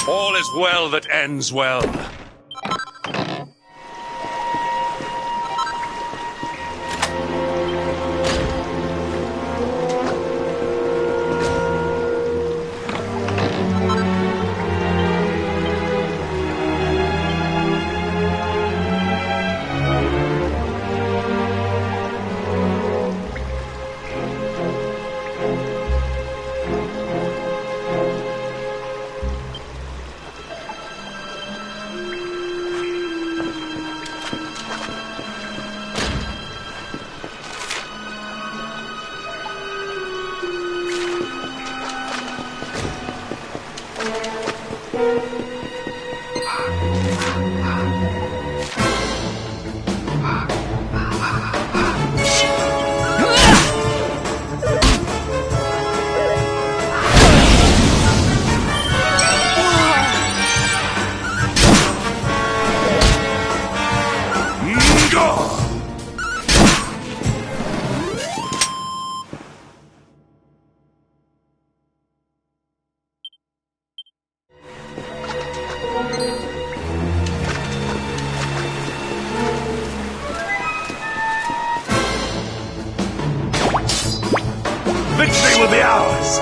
All is well that ends well. Victory will be ours!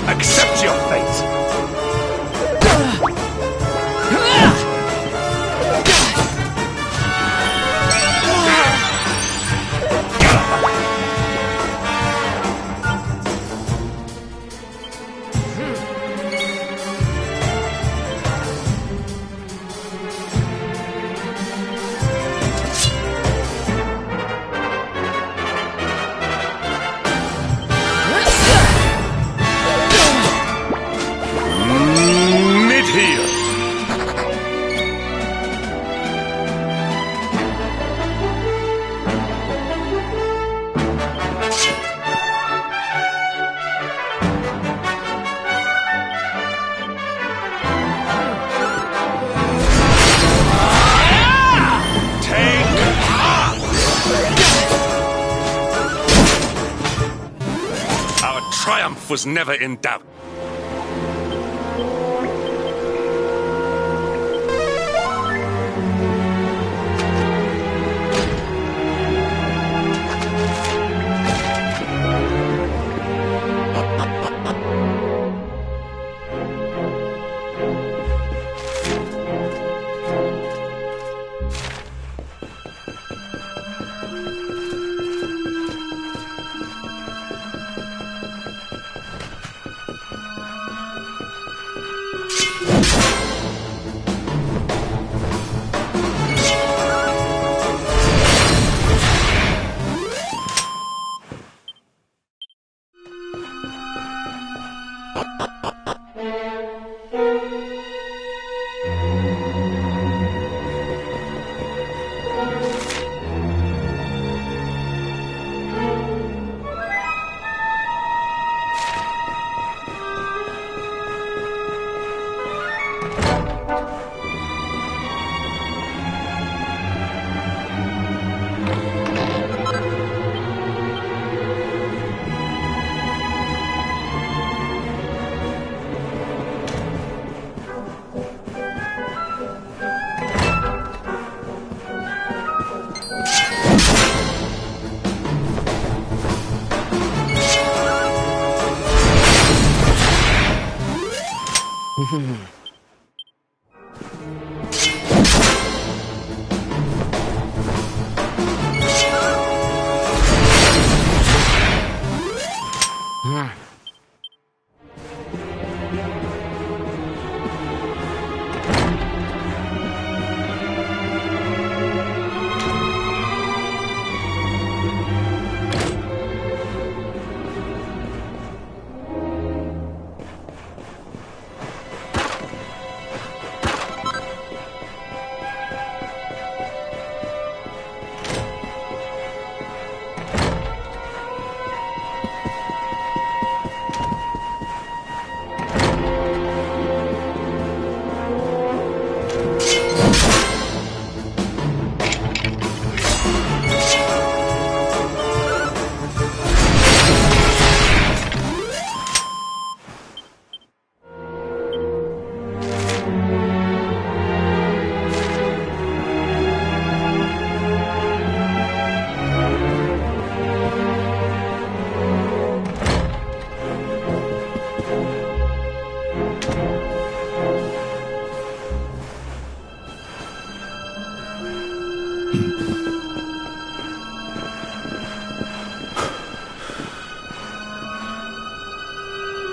Accept your fate! Triumph was never in doubt.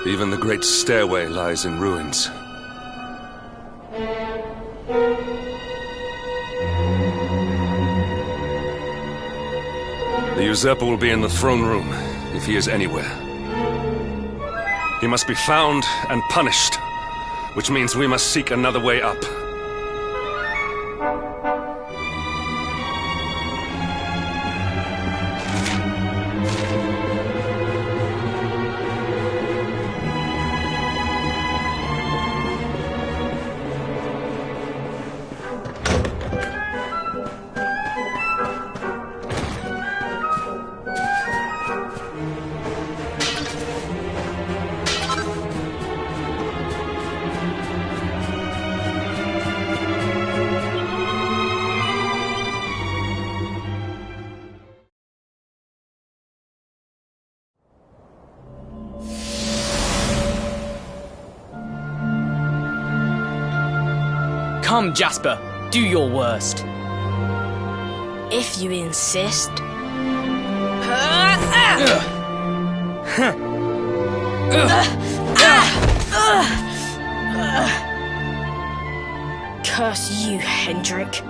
Even the great stairway lies in ruins. The usurper will be in the throne room, if he is anywhere. He must be found and punished, which means we must seek another way up. Come, Jasper, do your worst. If you insist. Curse you, Hendrik.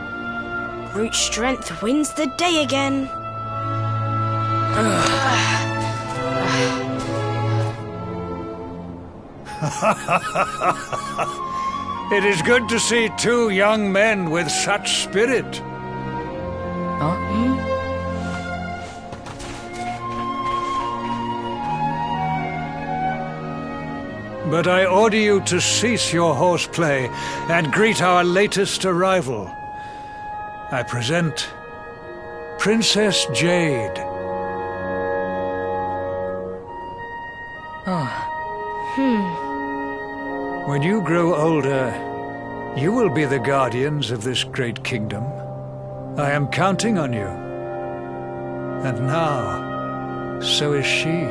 Brute strength wins the day again. It is good to see two young men with such spirit. Huh? But I order you to cease your horseplay and greet our latest arrival. I present Princess Jade. When you grow older, you will be the guardians of this great kingdom. I am counting on you. And now, so is she.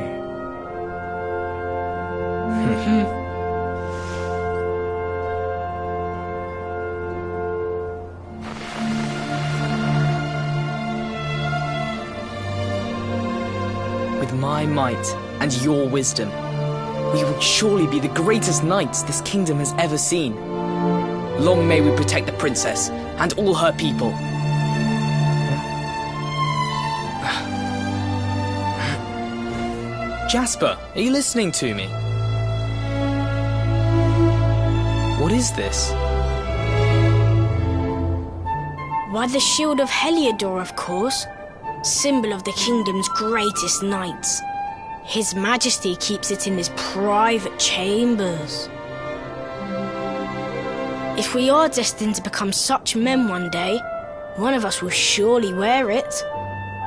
With my might and your wisdom, we will surely be the greatest knights this kingdom has ever seen. Long may we protect the princess and all her people. Jasper, are you listening to me? What is this? Why, the shield of Heliodor, of course. Symbol of the kingdom's greatest knights. His Majesty keeps it in his private chambers. If we are destined to become such men one day, one of us will surely wear it.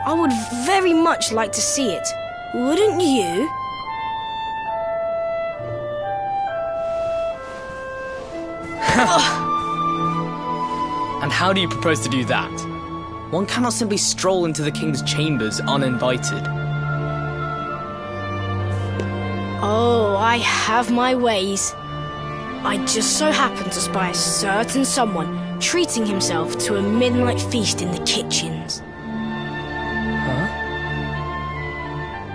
I would very much like to see it, wouldn't you? And how do you propose to do that? One cannot simply stroll into the king's chambers uninvited. Oh, I have my ways. I just so happen to spy a certain someone treating himself to a midnight feast in the kitchens. Huh?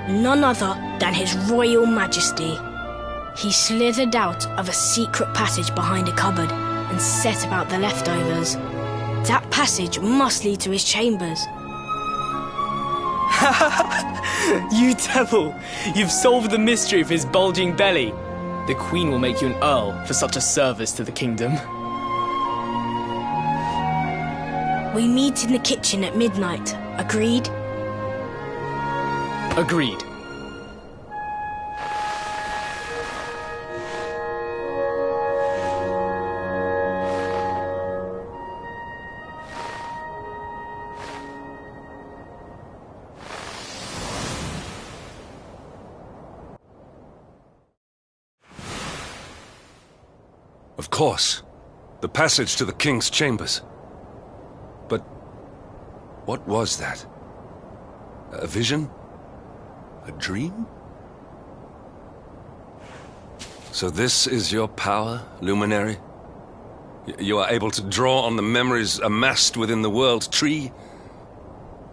None other than His Royal Majesty. He slithered out of a secret passage behind a cupboard and set about the leftovers. That passage must lead to his chambers. You devil! You've solved the mystery of his bulging belly. The Queen will make you an Earl for such a service to the kingdom. We meet in the kitchen at midnight. Agreed? Agreed. Of course. The passage to the king's chambers. But what was that? A vision? A dream? So this is your power, Luminary? You are able to draw on the memories amassed within the world tree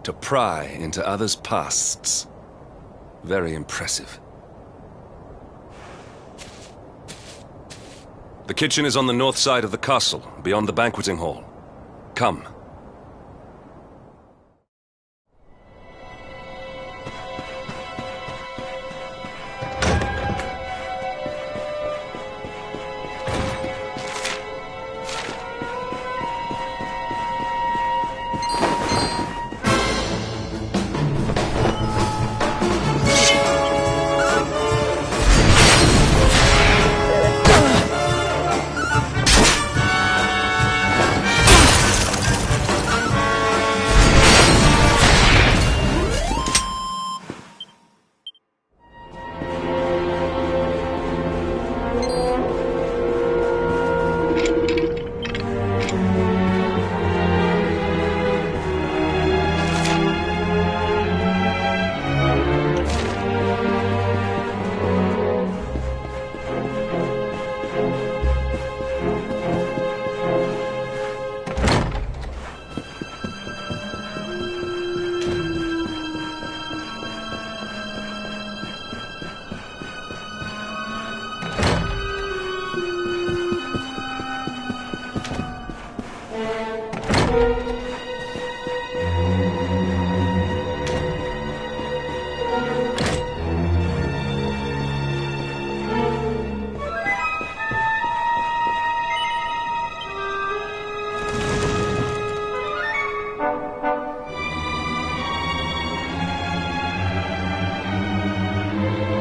to pry into others' pasts. Very impressive. The kitchen is on the north side of the castle, beyond the banqueting hall. Come.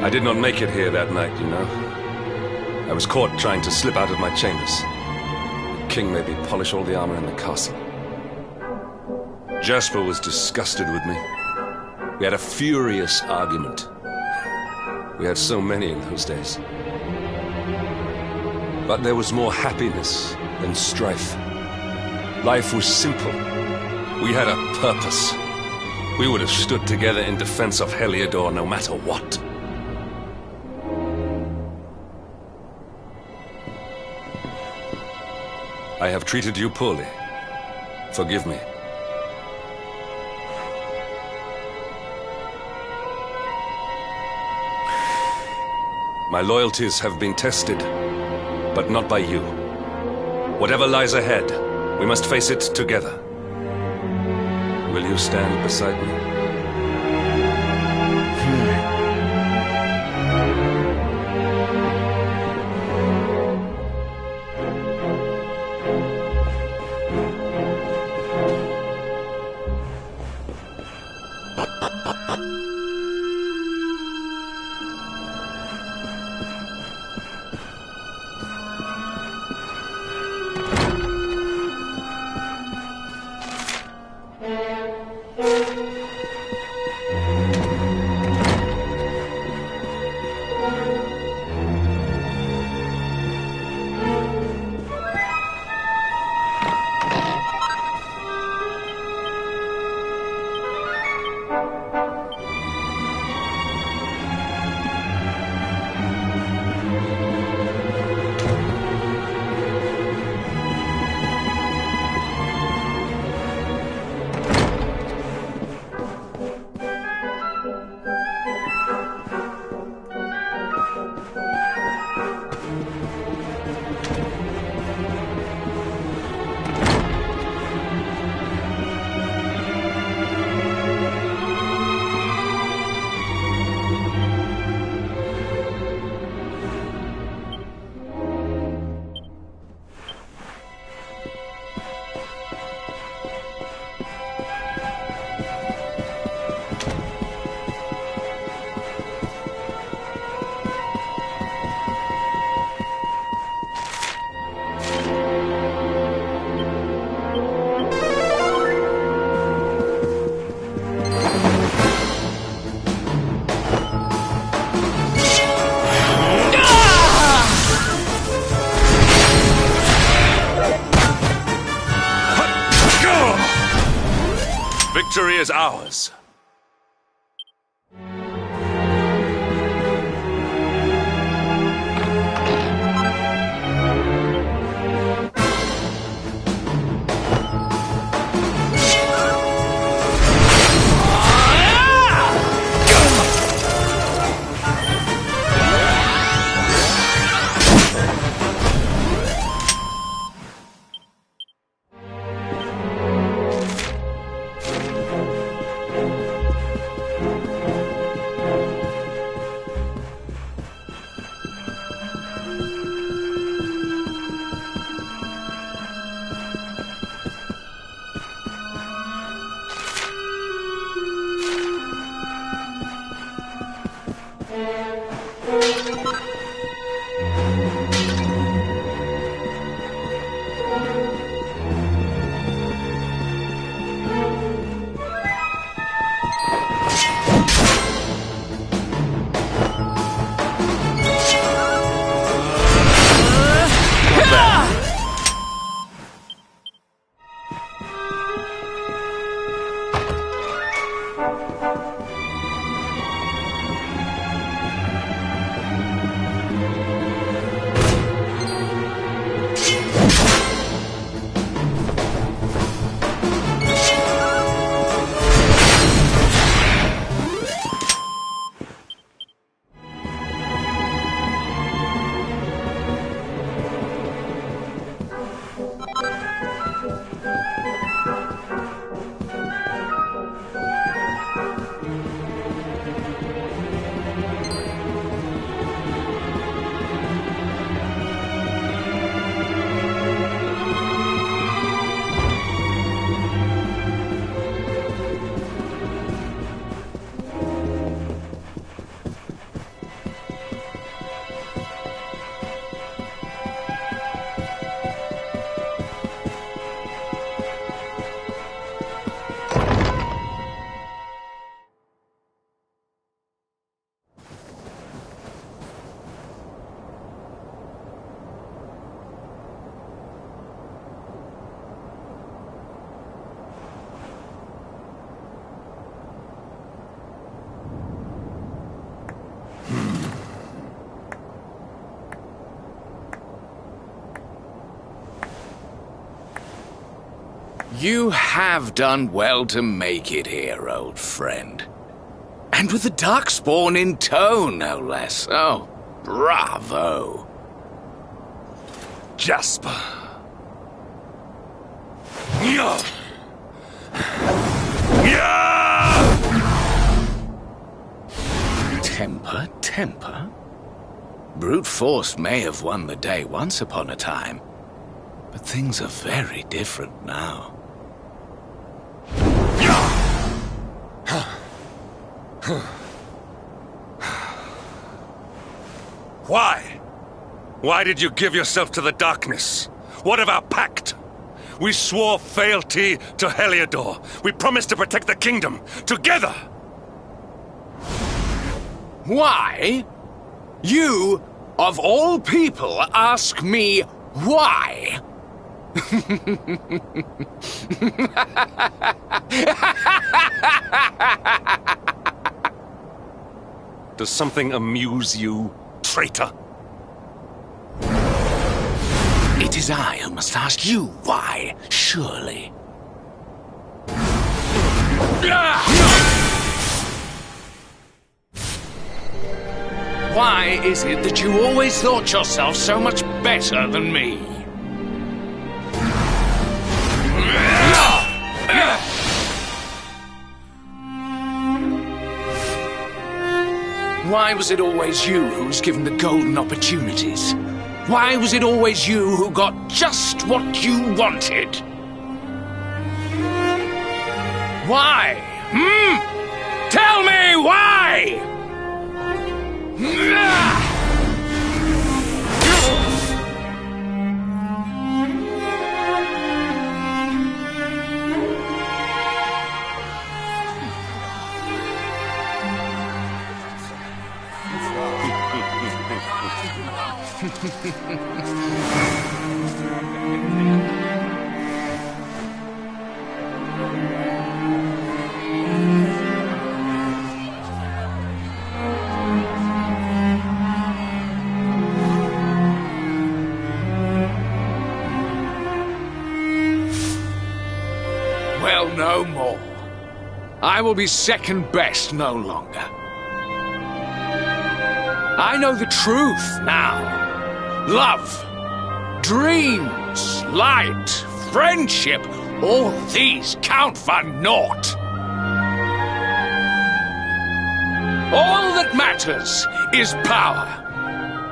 I did not make it here that night, you know. I was caught trying to slip out of my chambers. The king made me polish all the armor in the castle. Jasper was disgusted with me. We had a furious argument. We had so many in those days. But there was more happiness than strife. Life was simple. We had a purpose. We would have stood together in defense of Heliodor no matter what. I have treated you poorly. Forgive me. My loyalties have been tested, but not by you. Whatever lies ahead, we must face it together. Will you stand beside me? Victory is ours. You have done well to make it here, old friend. And with the Darkspawn in tow, no less. Oh, bravo. Jasper. Yeah. Temper? Brute force may have won the day once upon a time, but things are very different now. Why? Why did you give yourself to the darkness? What of our pact? We swore fealty to Heliodor. We promised to protect the kingdom, together! Why? You, of all people, ask me why? Does something amuse you, traitor? It is I who must ask you why, surely. Why is it that you always thought yourself so much better than me? Why was it always you who was given the golden opportunities? Why was it always you who got just what you wanted? Why? Tell me why! Well, no more. I will be second best no longer. I know the truth now. Love, dreams, light, friendship, all these count for naught. All that matters is power.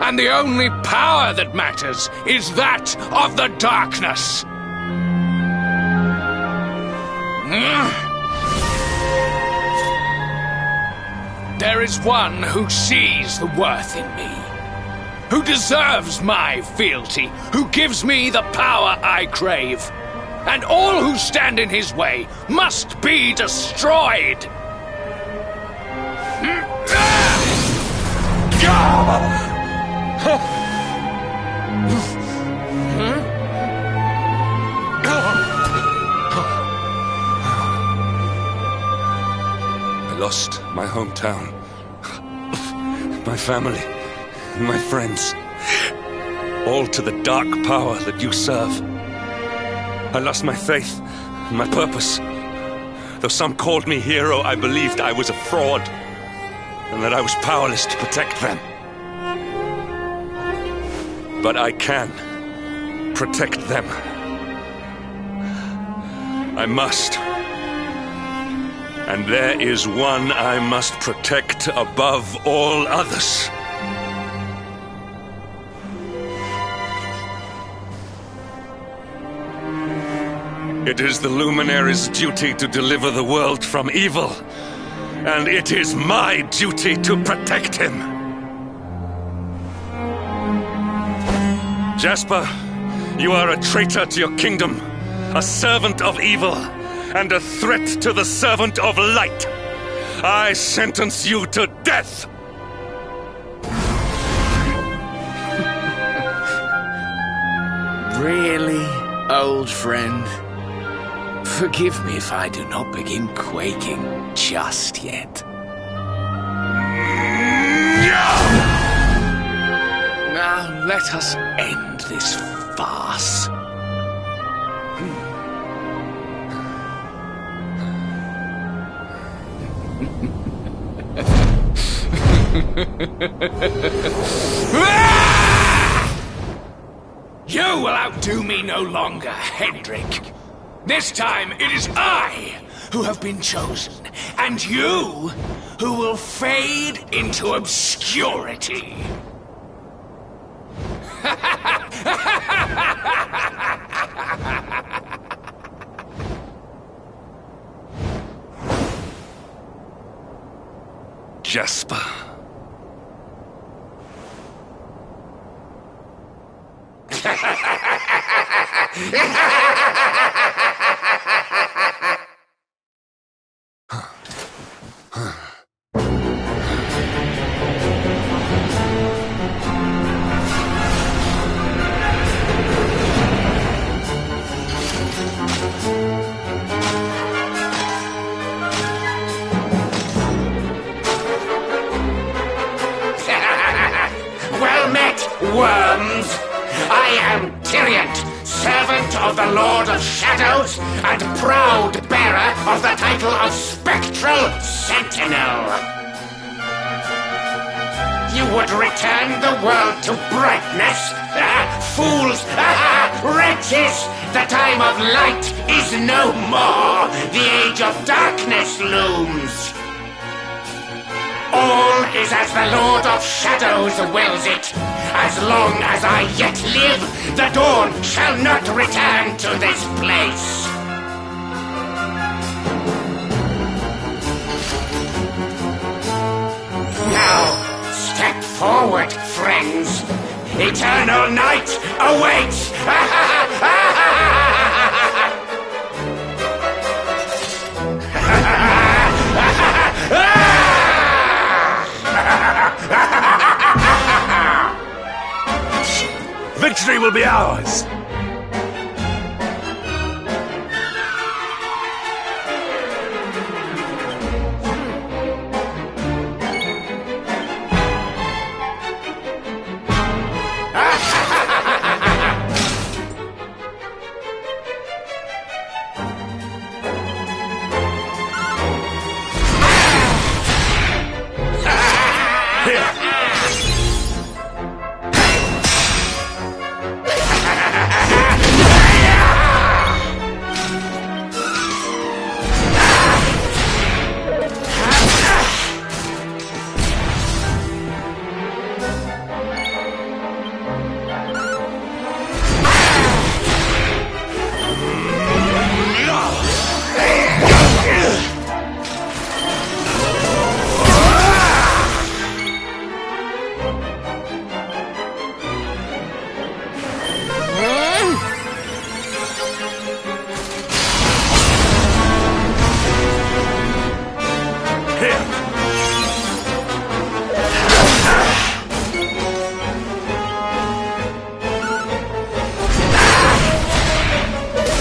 And the only power that matters is that of the darkness. There is one who sees the worth in me, who deserves my fealty, who gives me the power I crave. And all who stand in his way must be destroyed. I lost my hometown, my family, my friends, all to the dark power that you serve. I lost my faith, my purpose. Though some called me hero, I believed I was a fraud, and that I was powerless to protect them. But I can protect them. I must. And there is one I must protect above all others. It is the Luminary's duty to deliver the world from evil, and it is my duty to protect him. Jasper, you are a traitor to your kingdom, a servant of evil, and a threat to the servant of light. I sentence you to death! Really, old friend? Forgive me if I do not begin quaking just yet. Now let us end this farce. You will outdo me no longer, Hendrik. This time it is I who have been chosen, and you who will fade into obscurity. Jasper. Well met, worms! I am Tyriant, servant of the Lord of Shadows, and proud bearer of the title of Spectral Sentinel. You would return the world to brightness? Fools! Wretches! The time of light is no more! The age of darkness looms! All is as the Lord of Shadows wills it. As long as I yet live, the dawn shall not return to this place. Now, step forward, friends. Eternal night awaits! Victory will be ours!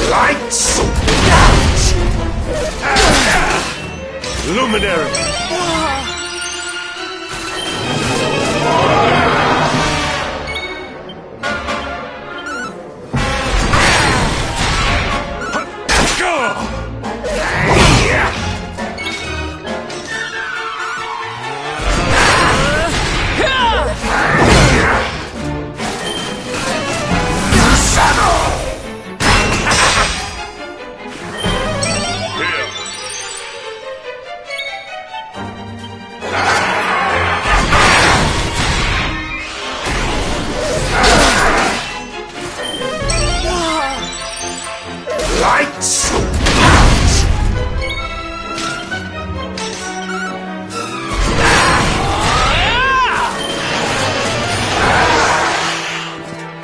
Lights out! Luminary! Lights out!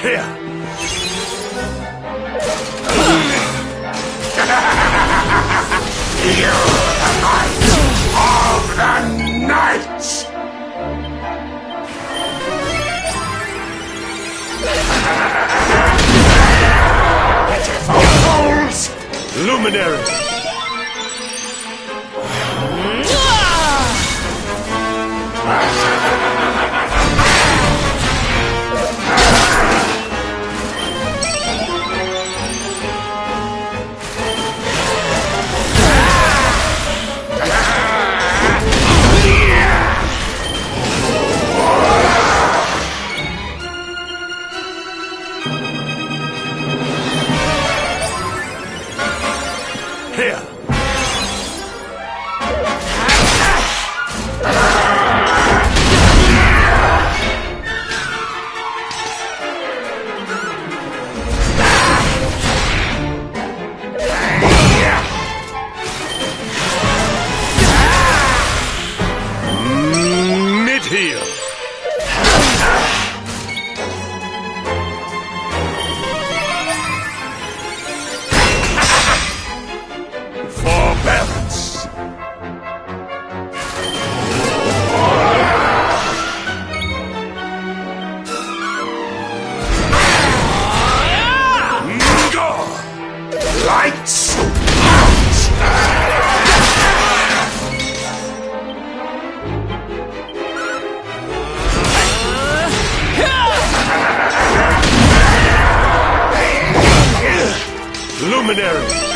Here! You, the might of the night! Pitiful fools! Luminary! Luminary!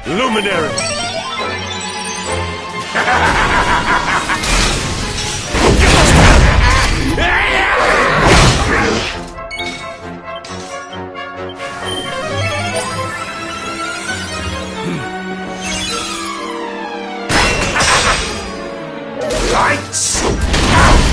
Luminary! Lights out!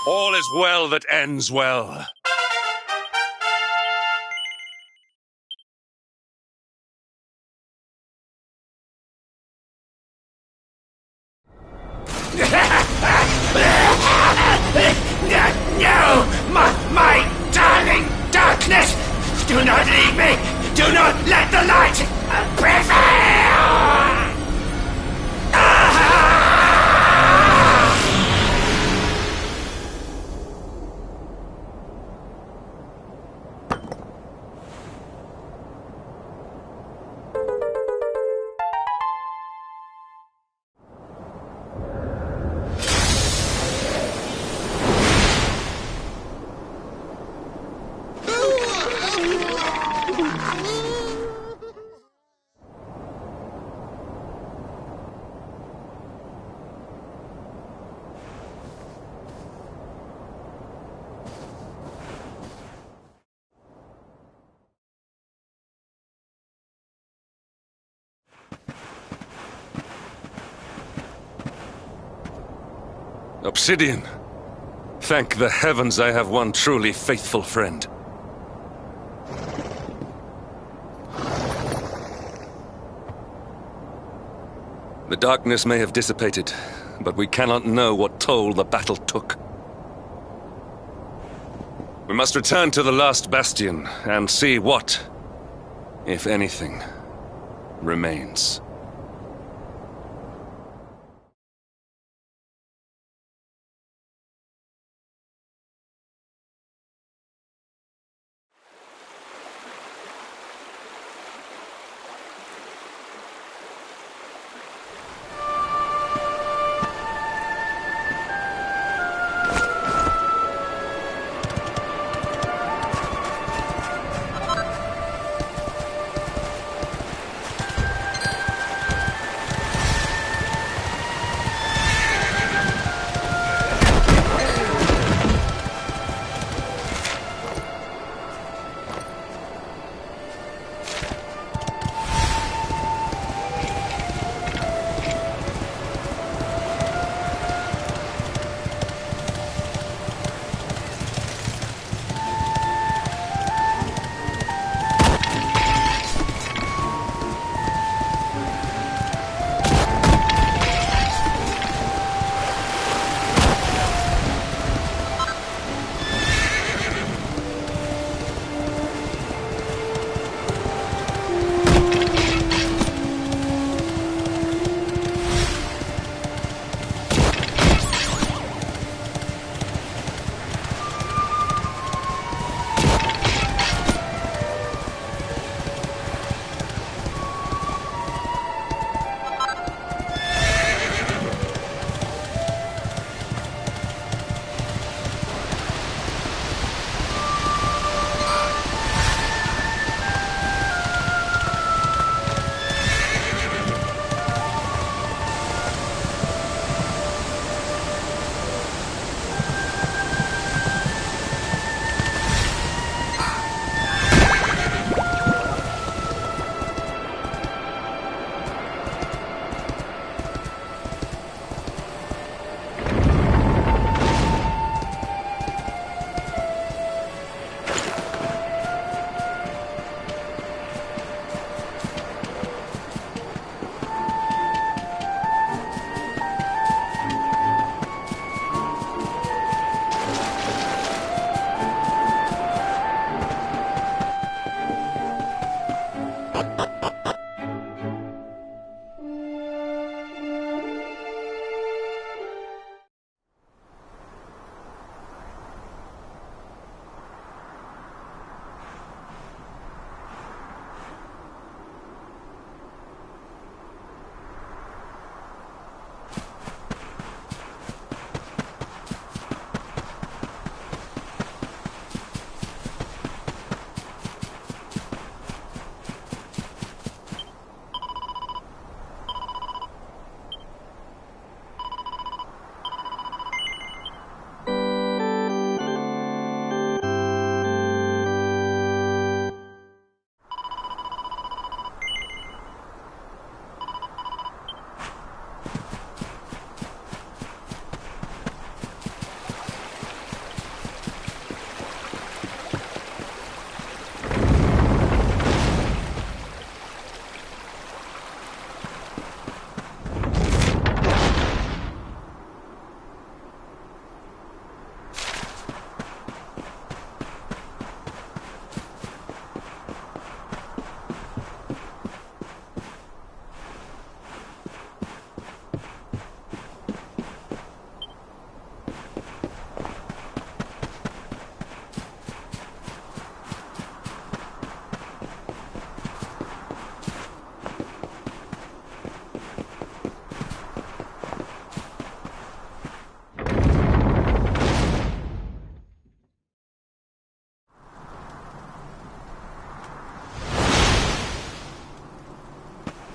All is well that ends well. No! My darling darkness! Do not leave me! Do not let the light prevail! Obsidian. Thank the heavens I have one truly faithful friend. The darkness may have dissipated, but we cannot know what toll the battle took. We must return to the last bastion and see what, if anything, remains.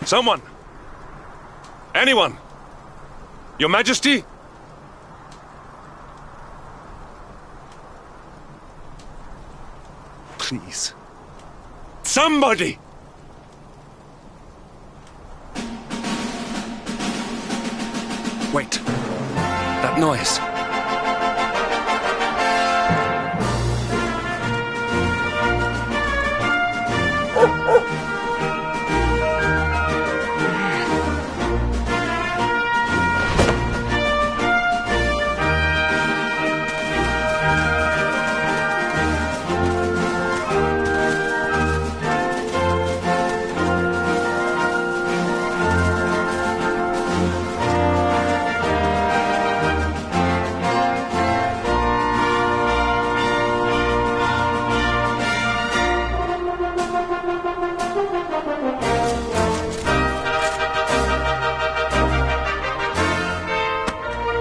Someone! Anyone! Your Majesty? Please. Somebody! Wait. That noise.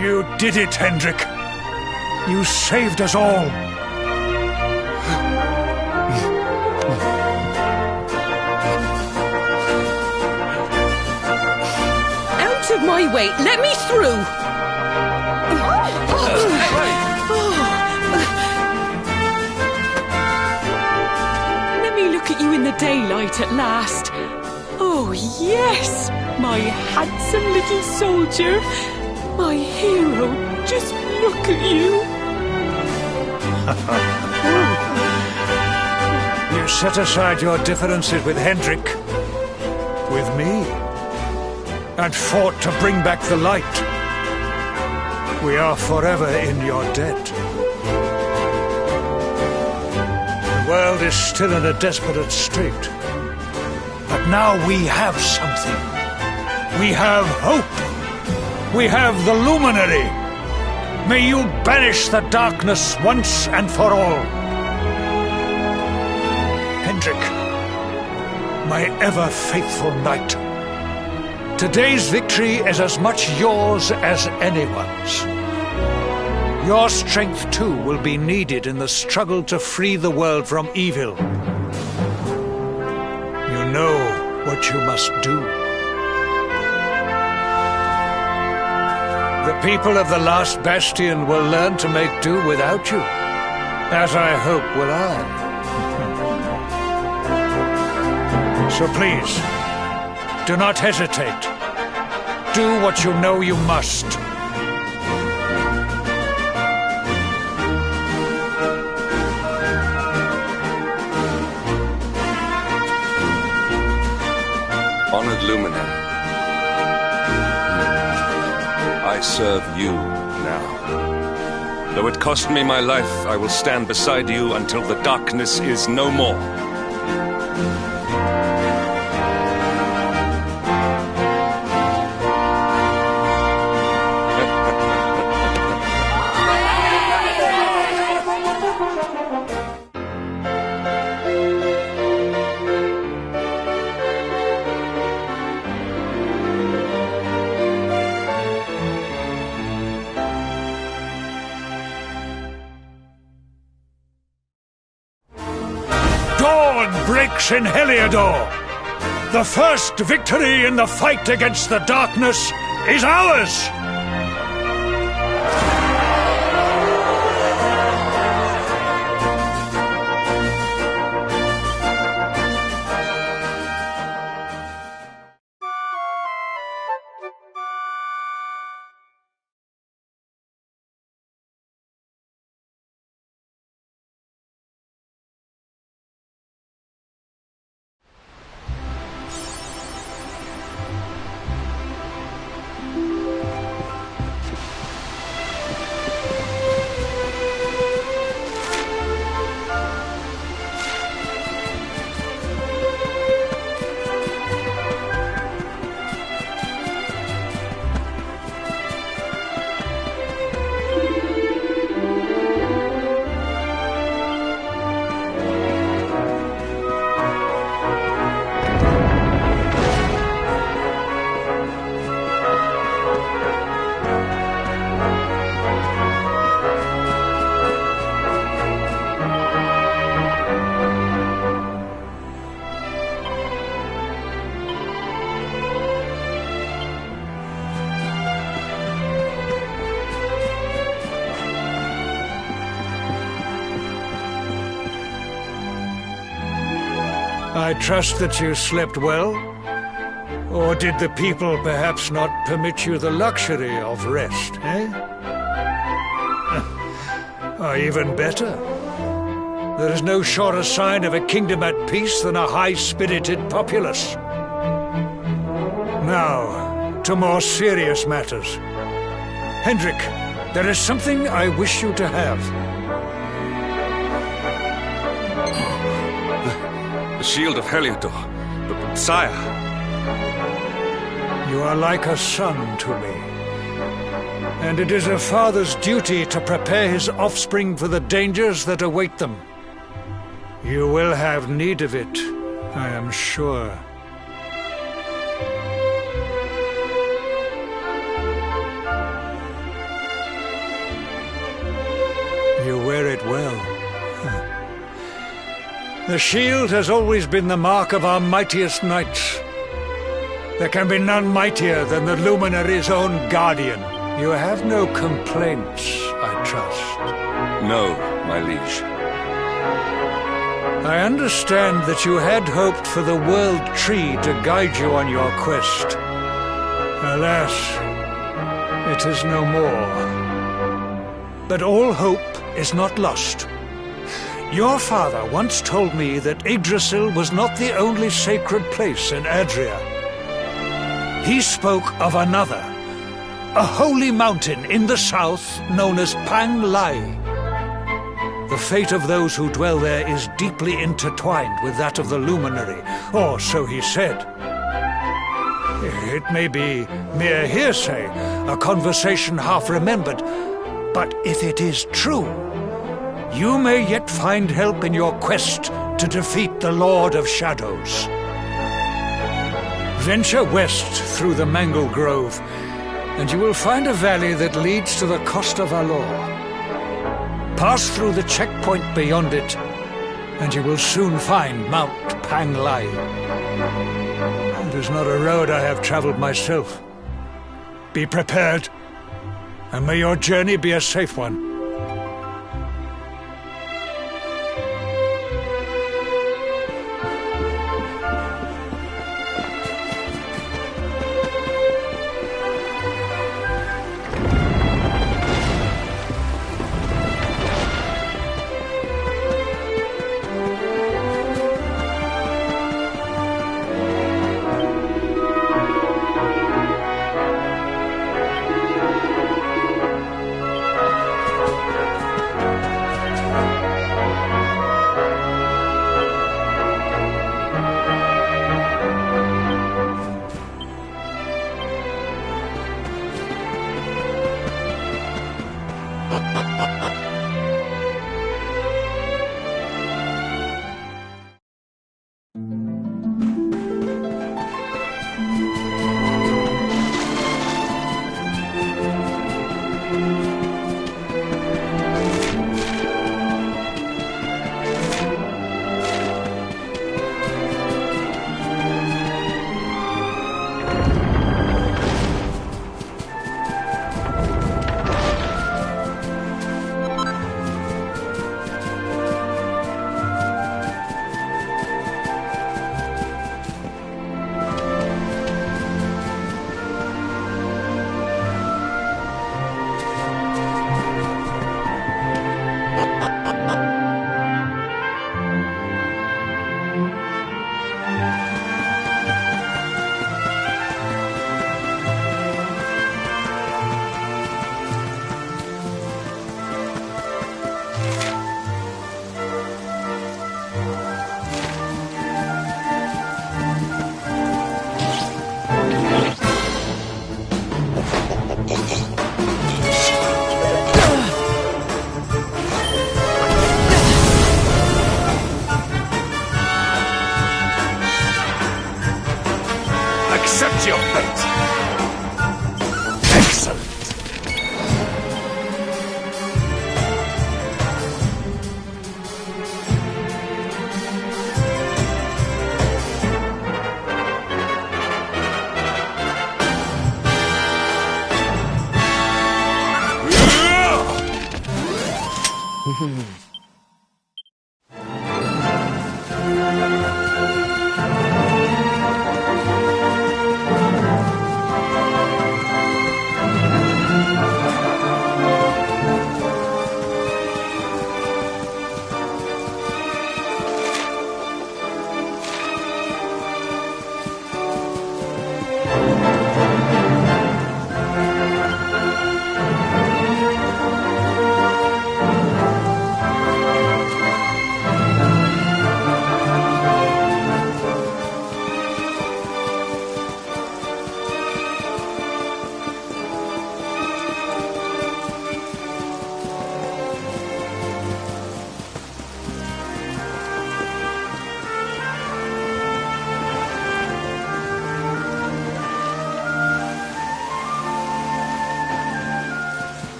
You did it, Hendrik. You saved us all. Out of my way! Let me through! Let me look at you in the daylight at last. Oh, yes! My handsome little soldier. My hero. Just look at you. You set aside your differences with Hendrik, with me, and fought to bring back the light. We are forever in your debt. The world is still in a desperate strait. But now we have something. We have hope. We have the Luminary. May you banish the darkness once and for all. Hendrik, my ever-faithful knight, today's victory is as much yours as anyone's. Your strength, too, will be needed in the struggle to free the world from evil. You know what you must do. The people of the last bastion will learn to make do without you, as I hope will I. So please, do not hesitate. Do what you know you must. Honored Luminary, I serve you now. Though it cost me my life, I will stand beside you until the darkness is no more. Breaks in Heliodor. The first victory in the fight against the darkness is ours! I trust that you slept well. Or did the people perhaps not permit you the luxury of rest, eh? Or even better, there is no surer sign of a kingdom at peace than a high-spirited populace. Now, to more serious matters. Hendrik, there is something I wish you to have. The shield of Heliodor. But, sire... You are like a son to me. And it is a father's duty to prepare his offspring for the dangers that await them. You will have need of it, I am sure. You wear it well. The shield has always been the mark of our mightiest knights. There can be none mightier than the Luminary's own guardian. You have no complaints, I trust. No, my liege. I understand that you had hoped for the World Tree to guide you on your quest. Alas, it is no more. But all hope is not lost. Your father once told me that Yggdrasil was not the only sacred place in Adria. He spoke of another, a holy mountain in the south known as Pang Lai. The fate of those who dwell there is deeply intertwined with that of the Luminary, or so he said. It may be mere hearsay, a conversation half remembered, but if it is true, you may yet find help in your quest to defeat the Lord of Shadows. Venture west through the Mangle Grove, and you will find a valley that leads to the Costa Valor. Pass through the checkpoint beyond it, and you will soon find Mount Pang Lai. It is not a road I have traveled myself. Be prepared, and may your journey be a safe one. Accept your fate. Excellent.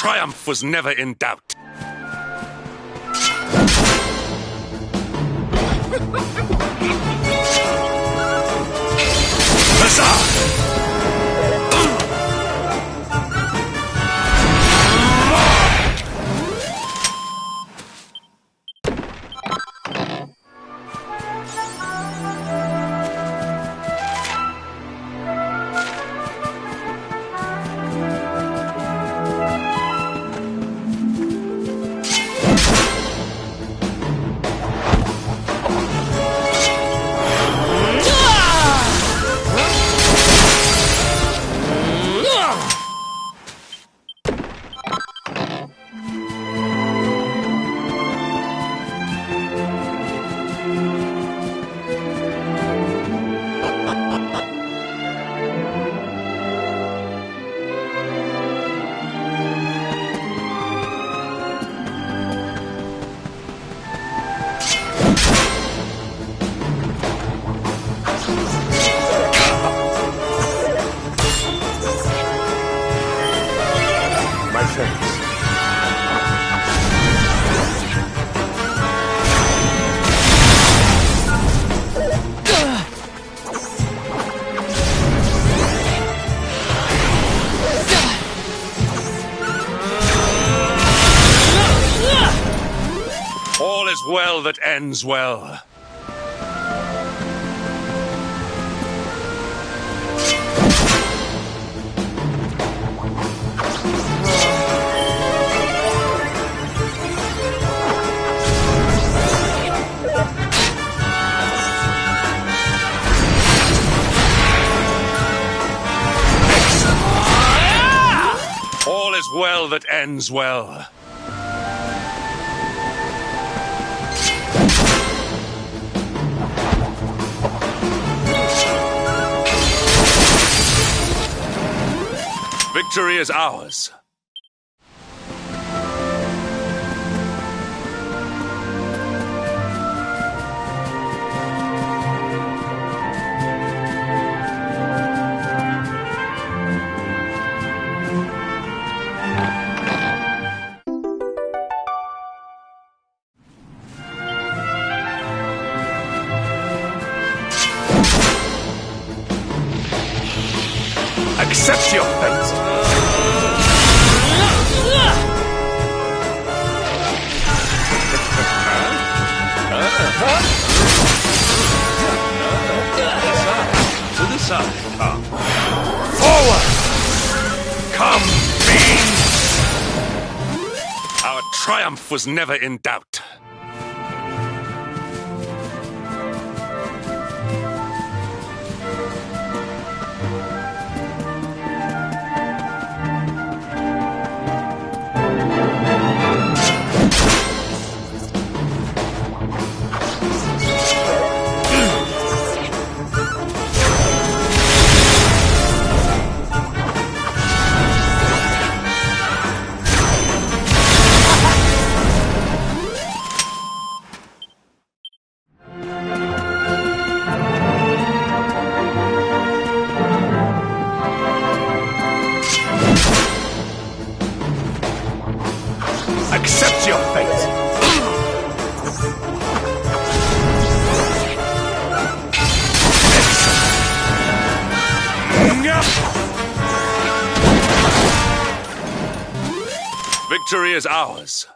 Triumph was never in doubt. Huzzah! fate. All is well that ends well. All is well that ends well. Victory is ours. Accept your fate. To the side, come. Forward! Come, fiends! Our triumph was never in doubt. Accept your fate! Victory is ours.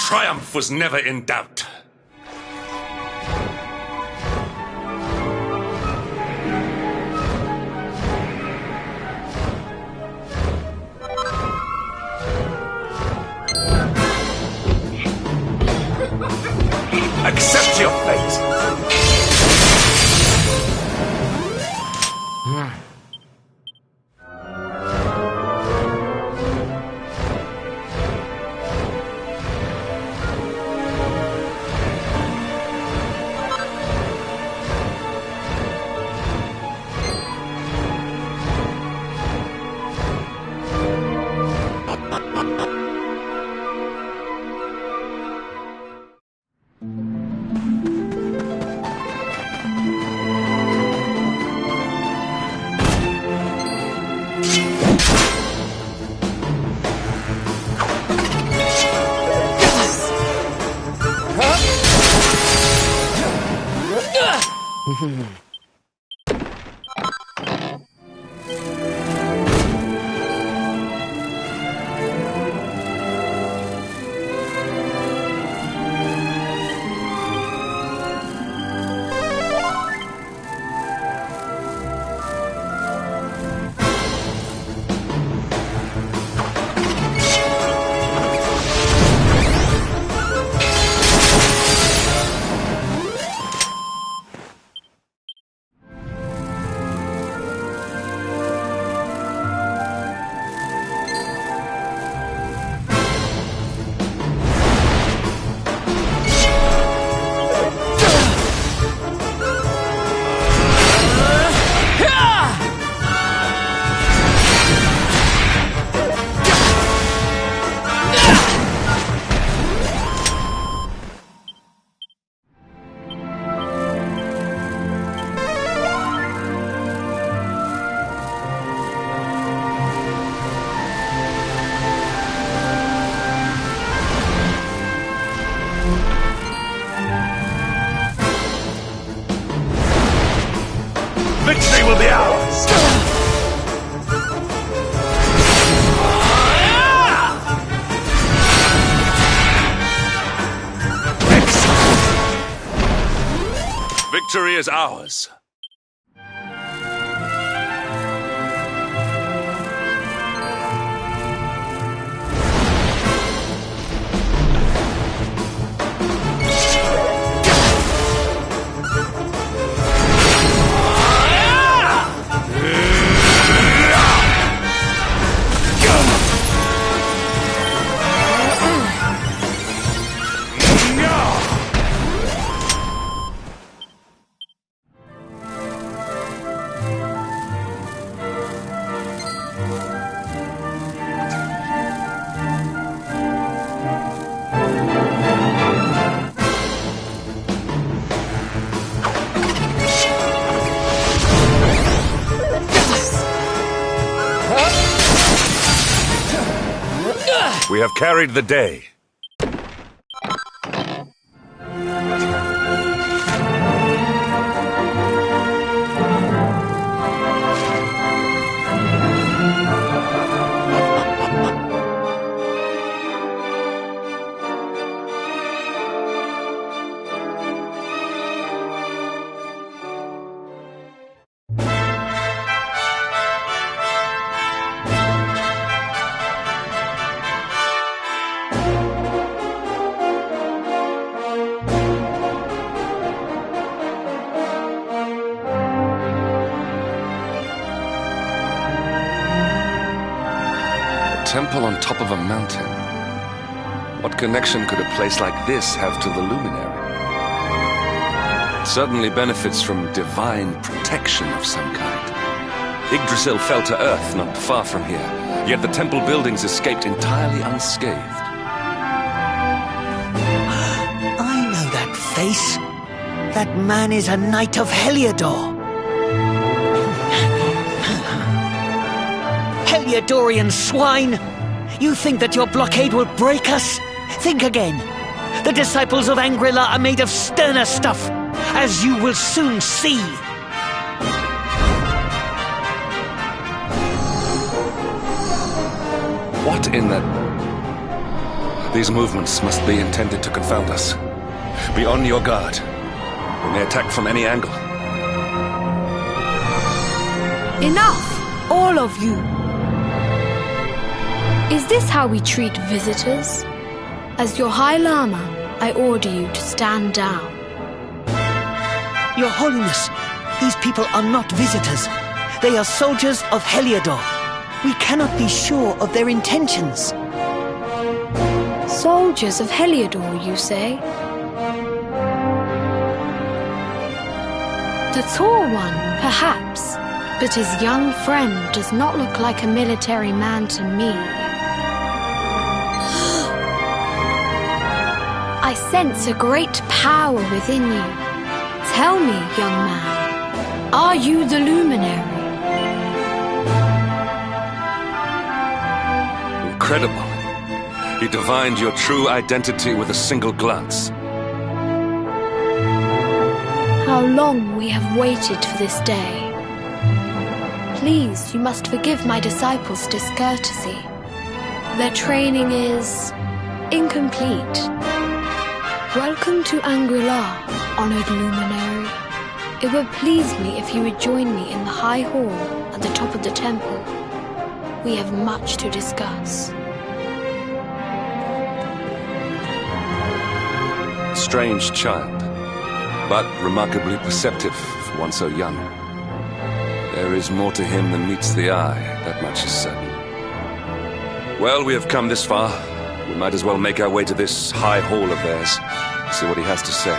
triumph was never in doubt. Accept your fate! Victory will be ours! Victory is ours. We have carried the day. Temple on top of a mountain. What connection could a place like this have to the luminary? It certainly benefits from divine protection of some kind. Yggdrasil fell to earth not far from here, yet the temple buildings escaped entirely unscathed. I know that face. That man is a knight of Heliodor. Heliodorian swine! You think that your blockade will break us? Think again. The disciples of Angrila are made of sterner stuff, as you will soon see. What in the... These movements must be intended to confound us. Be on your guard. We may attack from any angle. Enough, all of you. Is this how we treat visitors? As your High Lama, I order you to stand down. Your Holiness, these people are not visitors. They are soldiers of Heliodor. We cannot be sure of their intentions. Soldiers of Heliodor, you say? The tall one, perhaps, but his young friend does not look like a military man to me. I sense a great power within you. Tell me, young man, are you the luminary? Incredible. He divined your true identity with a single glance. How long we have waited for this day. Please, you must forgive my disciples' discourtesy. Their training is incomplete. Welcome to Angri-La, honored luminary. It would please me if you would join me in the high hall at the top of the temple. We have much to discuss. Strange child, but remarkably perceptive for one so young. There is more to him than meets the eye, that much is certain. Well, we have come this far. We might as well make our way to this high hall of theirs, see what he has to say.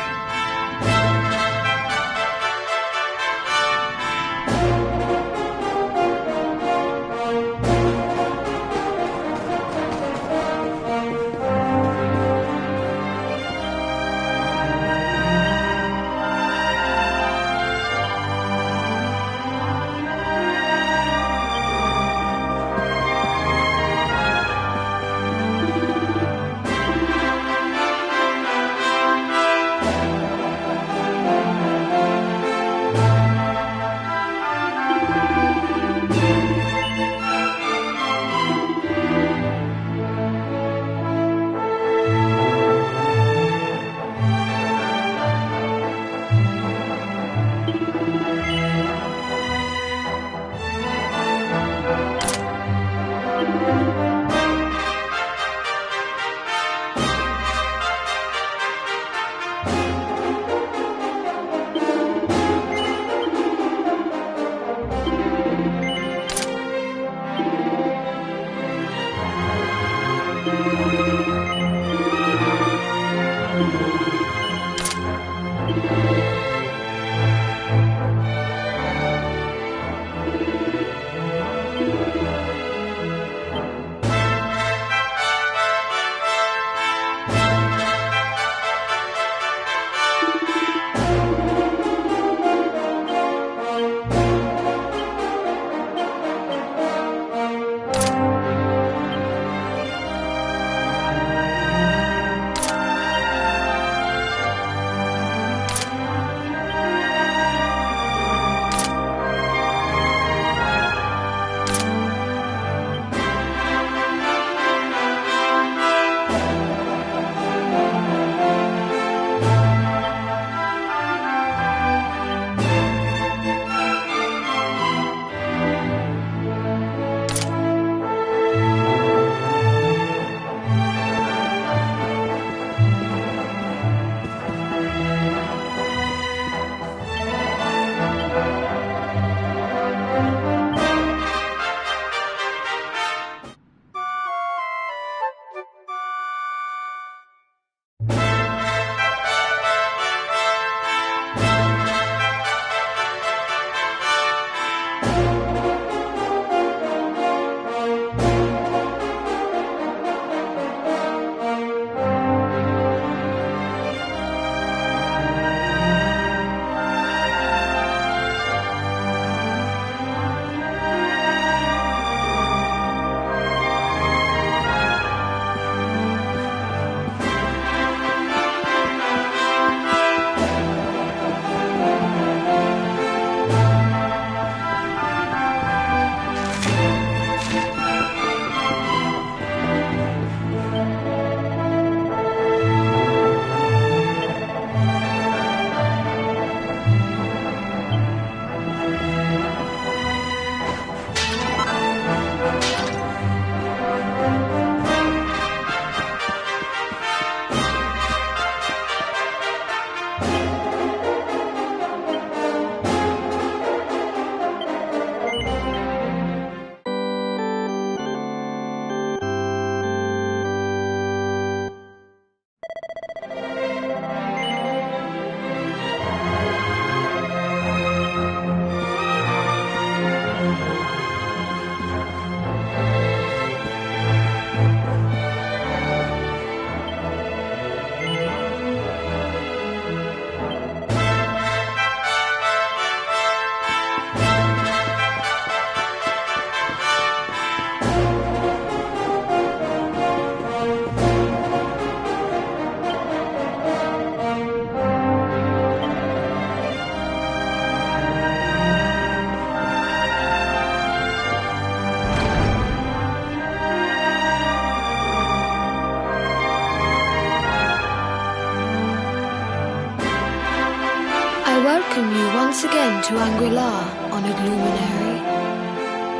once again to Anguilla, honored luminary.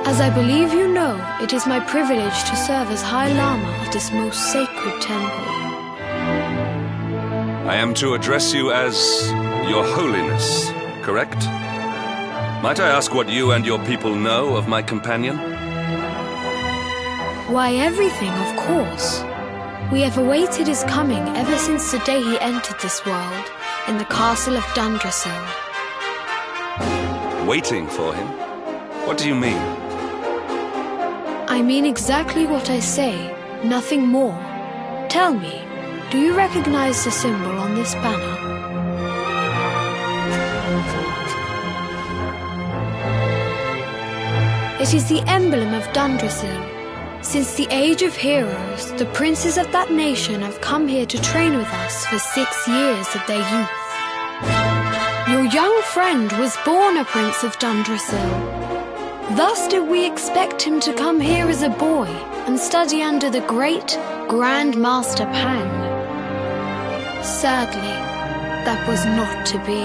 As I believe you know, it is my privilege to serve as High Lama of this most sacred temple. I am to address you as Your Holiness, correct? Might I ask what you and your people know of my companion? Why, everything, of course. We have awaited his coming ever since the day he entered this world, in the castle of Dundrasil. Waiting for him? What do you mean? I mean exactly what I say, nothing more. Tell me, do you recognize the symbol on this banner? It is the emblem of Dundrasil. Since the age of heroes, the princes of that nation have come here to train with us for 6 years of their youth. Your young friend was born a prince of Dundrasil. Thus did we expect him to come here as a boy and study under the great Grand Master Pang. Sadly, that was not to be.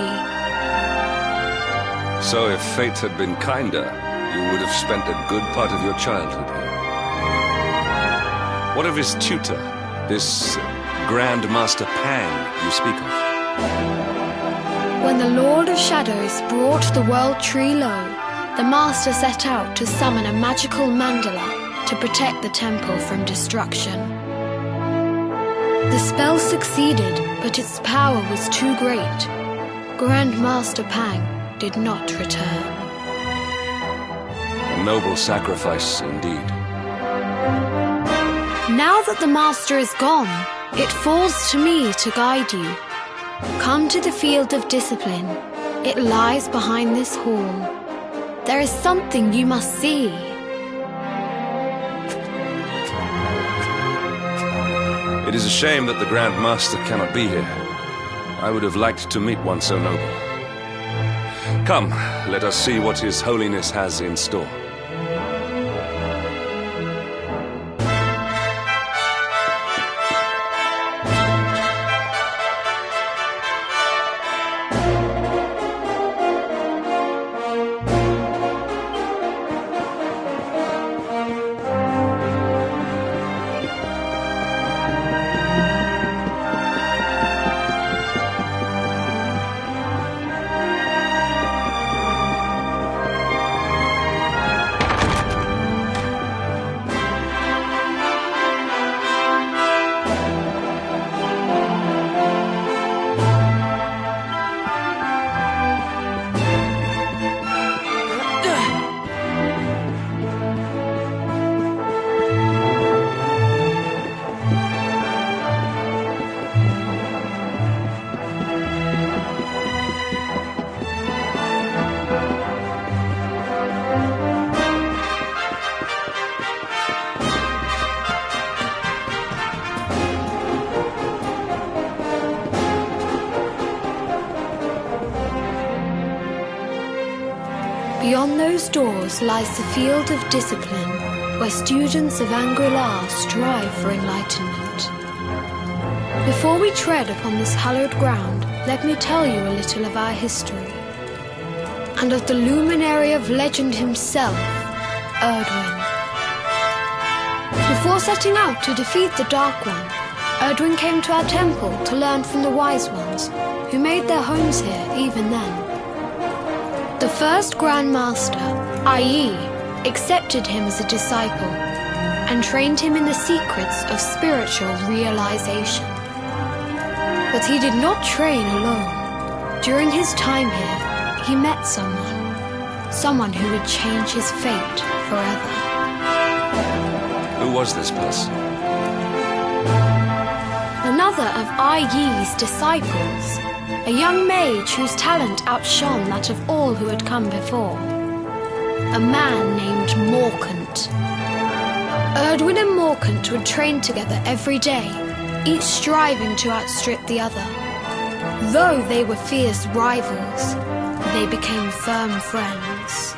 So if fate had been kinder, you would have spent a good part of your childhood here. What of his tutor, this Grand Master Pang you speak of? When the Lord of Shadows brought the world tree low, the Master set out to summon a magical mandala to protect the temple from destruction. The spell succeeded, but its power was too great. Grand Master Pang did not return. A noble sacrifice indeed. Now that the Master is gone, it falls to me to guide you. Come to the field of discipline. It lies behind this hall. There is something you must see. It is a shame that the Grand Master cannot be here. I would have liked to meet one so noble. Come, let us see what His Holiness has in store. Beyond those doors lies the field of discipline, where students of Anguilla strive for enlightenment. Before we tread upon this hallowed ground, let me tell you a little of our history, and of the luminary of legend himself, Erdwin. Before setting out to defeat the Dark One, Erdwin came to our temple to learn from the Wise Ones, who made their homes here even then. The first Grand Master, i.e., accepted him as a disciple and trained him in the secrets of spiritual realization. But he did not train alone. During his time here, he met someone who would change his fate forever. Who was this person? Another of Ai Yi's disciples, a young mage whose talent outshone that of all who had come before. A man named Morkant. Erdwin and Morkant would train together every day, each striving to outstrip the other. Though they were fierce rivals, they became firm friends.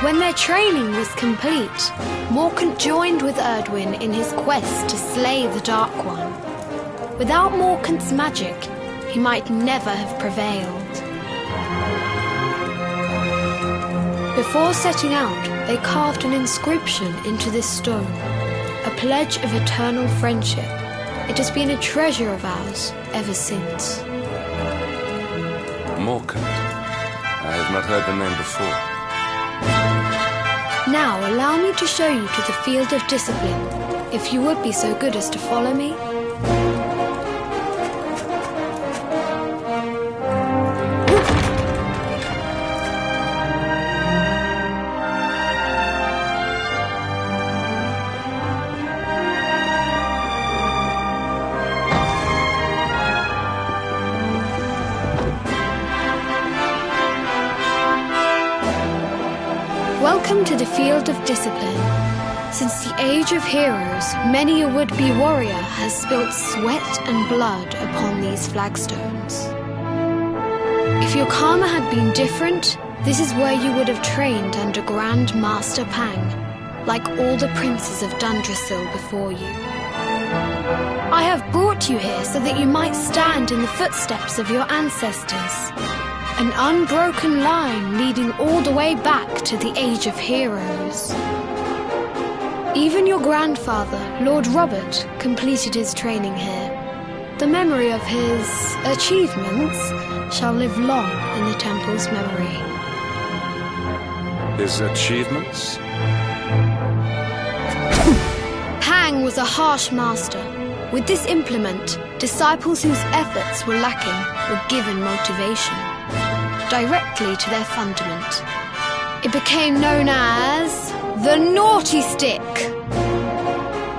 When their training was complete, Morkant joined with Erdwin in his quest to slay the Dark One. Without Morkant's magic, he might never have prevailed. Before setting out, they carved an inscription into this stone, a pledge of eternal friendship. It has been a treasure of ours ever since. Morkant. I have not heard the name before. Now allow me to show you to the field of discipline, if you would be so good as to follow me. Welcome to the field of discipline. Since the age of heroes, many a would-be warrior has spilt sweat and blood upon these flagstones. If your karma had been different, this is where you would have trained under Grand Master Pang, like all the princes of Dundrasil before you. I have brought you here so that you might stand in the footsteps of your ancestors. An unbroken line leading all the way back to the Age of Heroes. Even your grandfather, Lord Robert, completed his training here. The memory of his achievements shall live long in the temple's memory. His achievements? Pang was a harsh master. With this implement, disciples whose efforts were lacking were given motivation directly to their fundament. It became known as the Naughty Stick.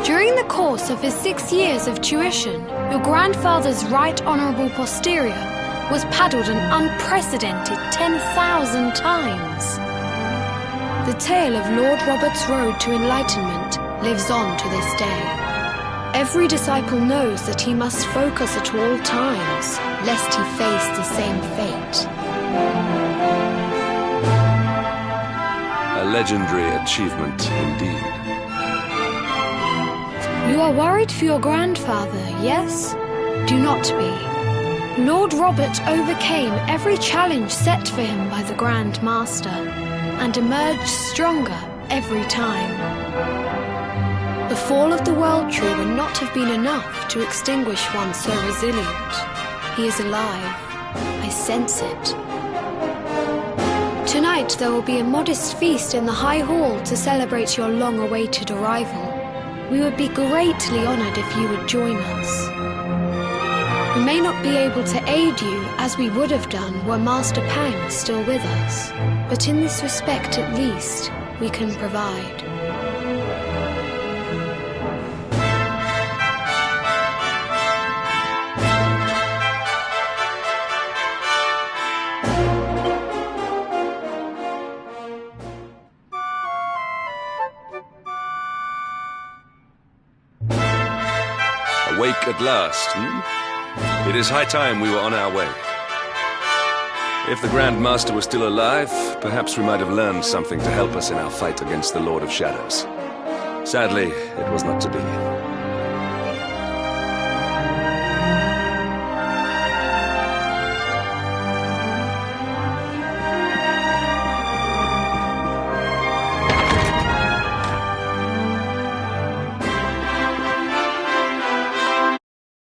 During the course of his 6 years of tuition, your grandfather's right honourable posterior was paddled an unprecedented 10,000 times. The tale of Lord Robert's road to enlightenment lives on to this day. Every disciple knows that he must focus at all times, lest he face the same fate. A legendary achievement indeed. You are worried for your grandfather, yes? Do not be. Lord Robert overcame every challenge set for him by the Grand Master, and emerged stronger every time. The fall of the World Tree would not have been enough to extinguish one so resilient. He is alive. I sense it. Tonight there will be a modest feast in the High Hall to celebrate your long-awaited arrival. We would be greatly honoured if you would join us. We may not be able to aid you as we would have done were Master Pang still with us, but in this respect at least, we can provide. Awake at last, It is high time we were on our way. If the Grand Master was still alive, perhaps we might have learned something to help us in our fight against the Lord of Shadows. Sadly, it was not to be.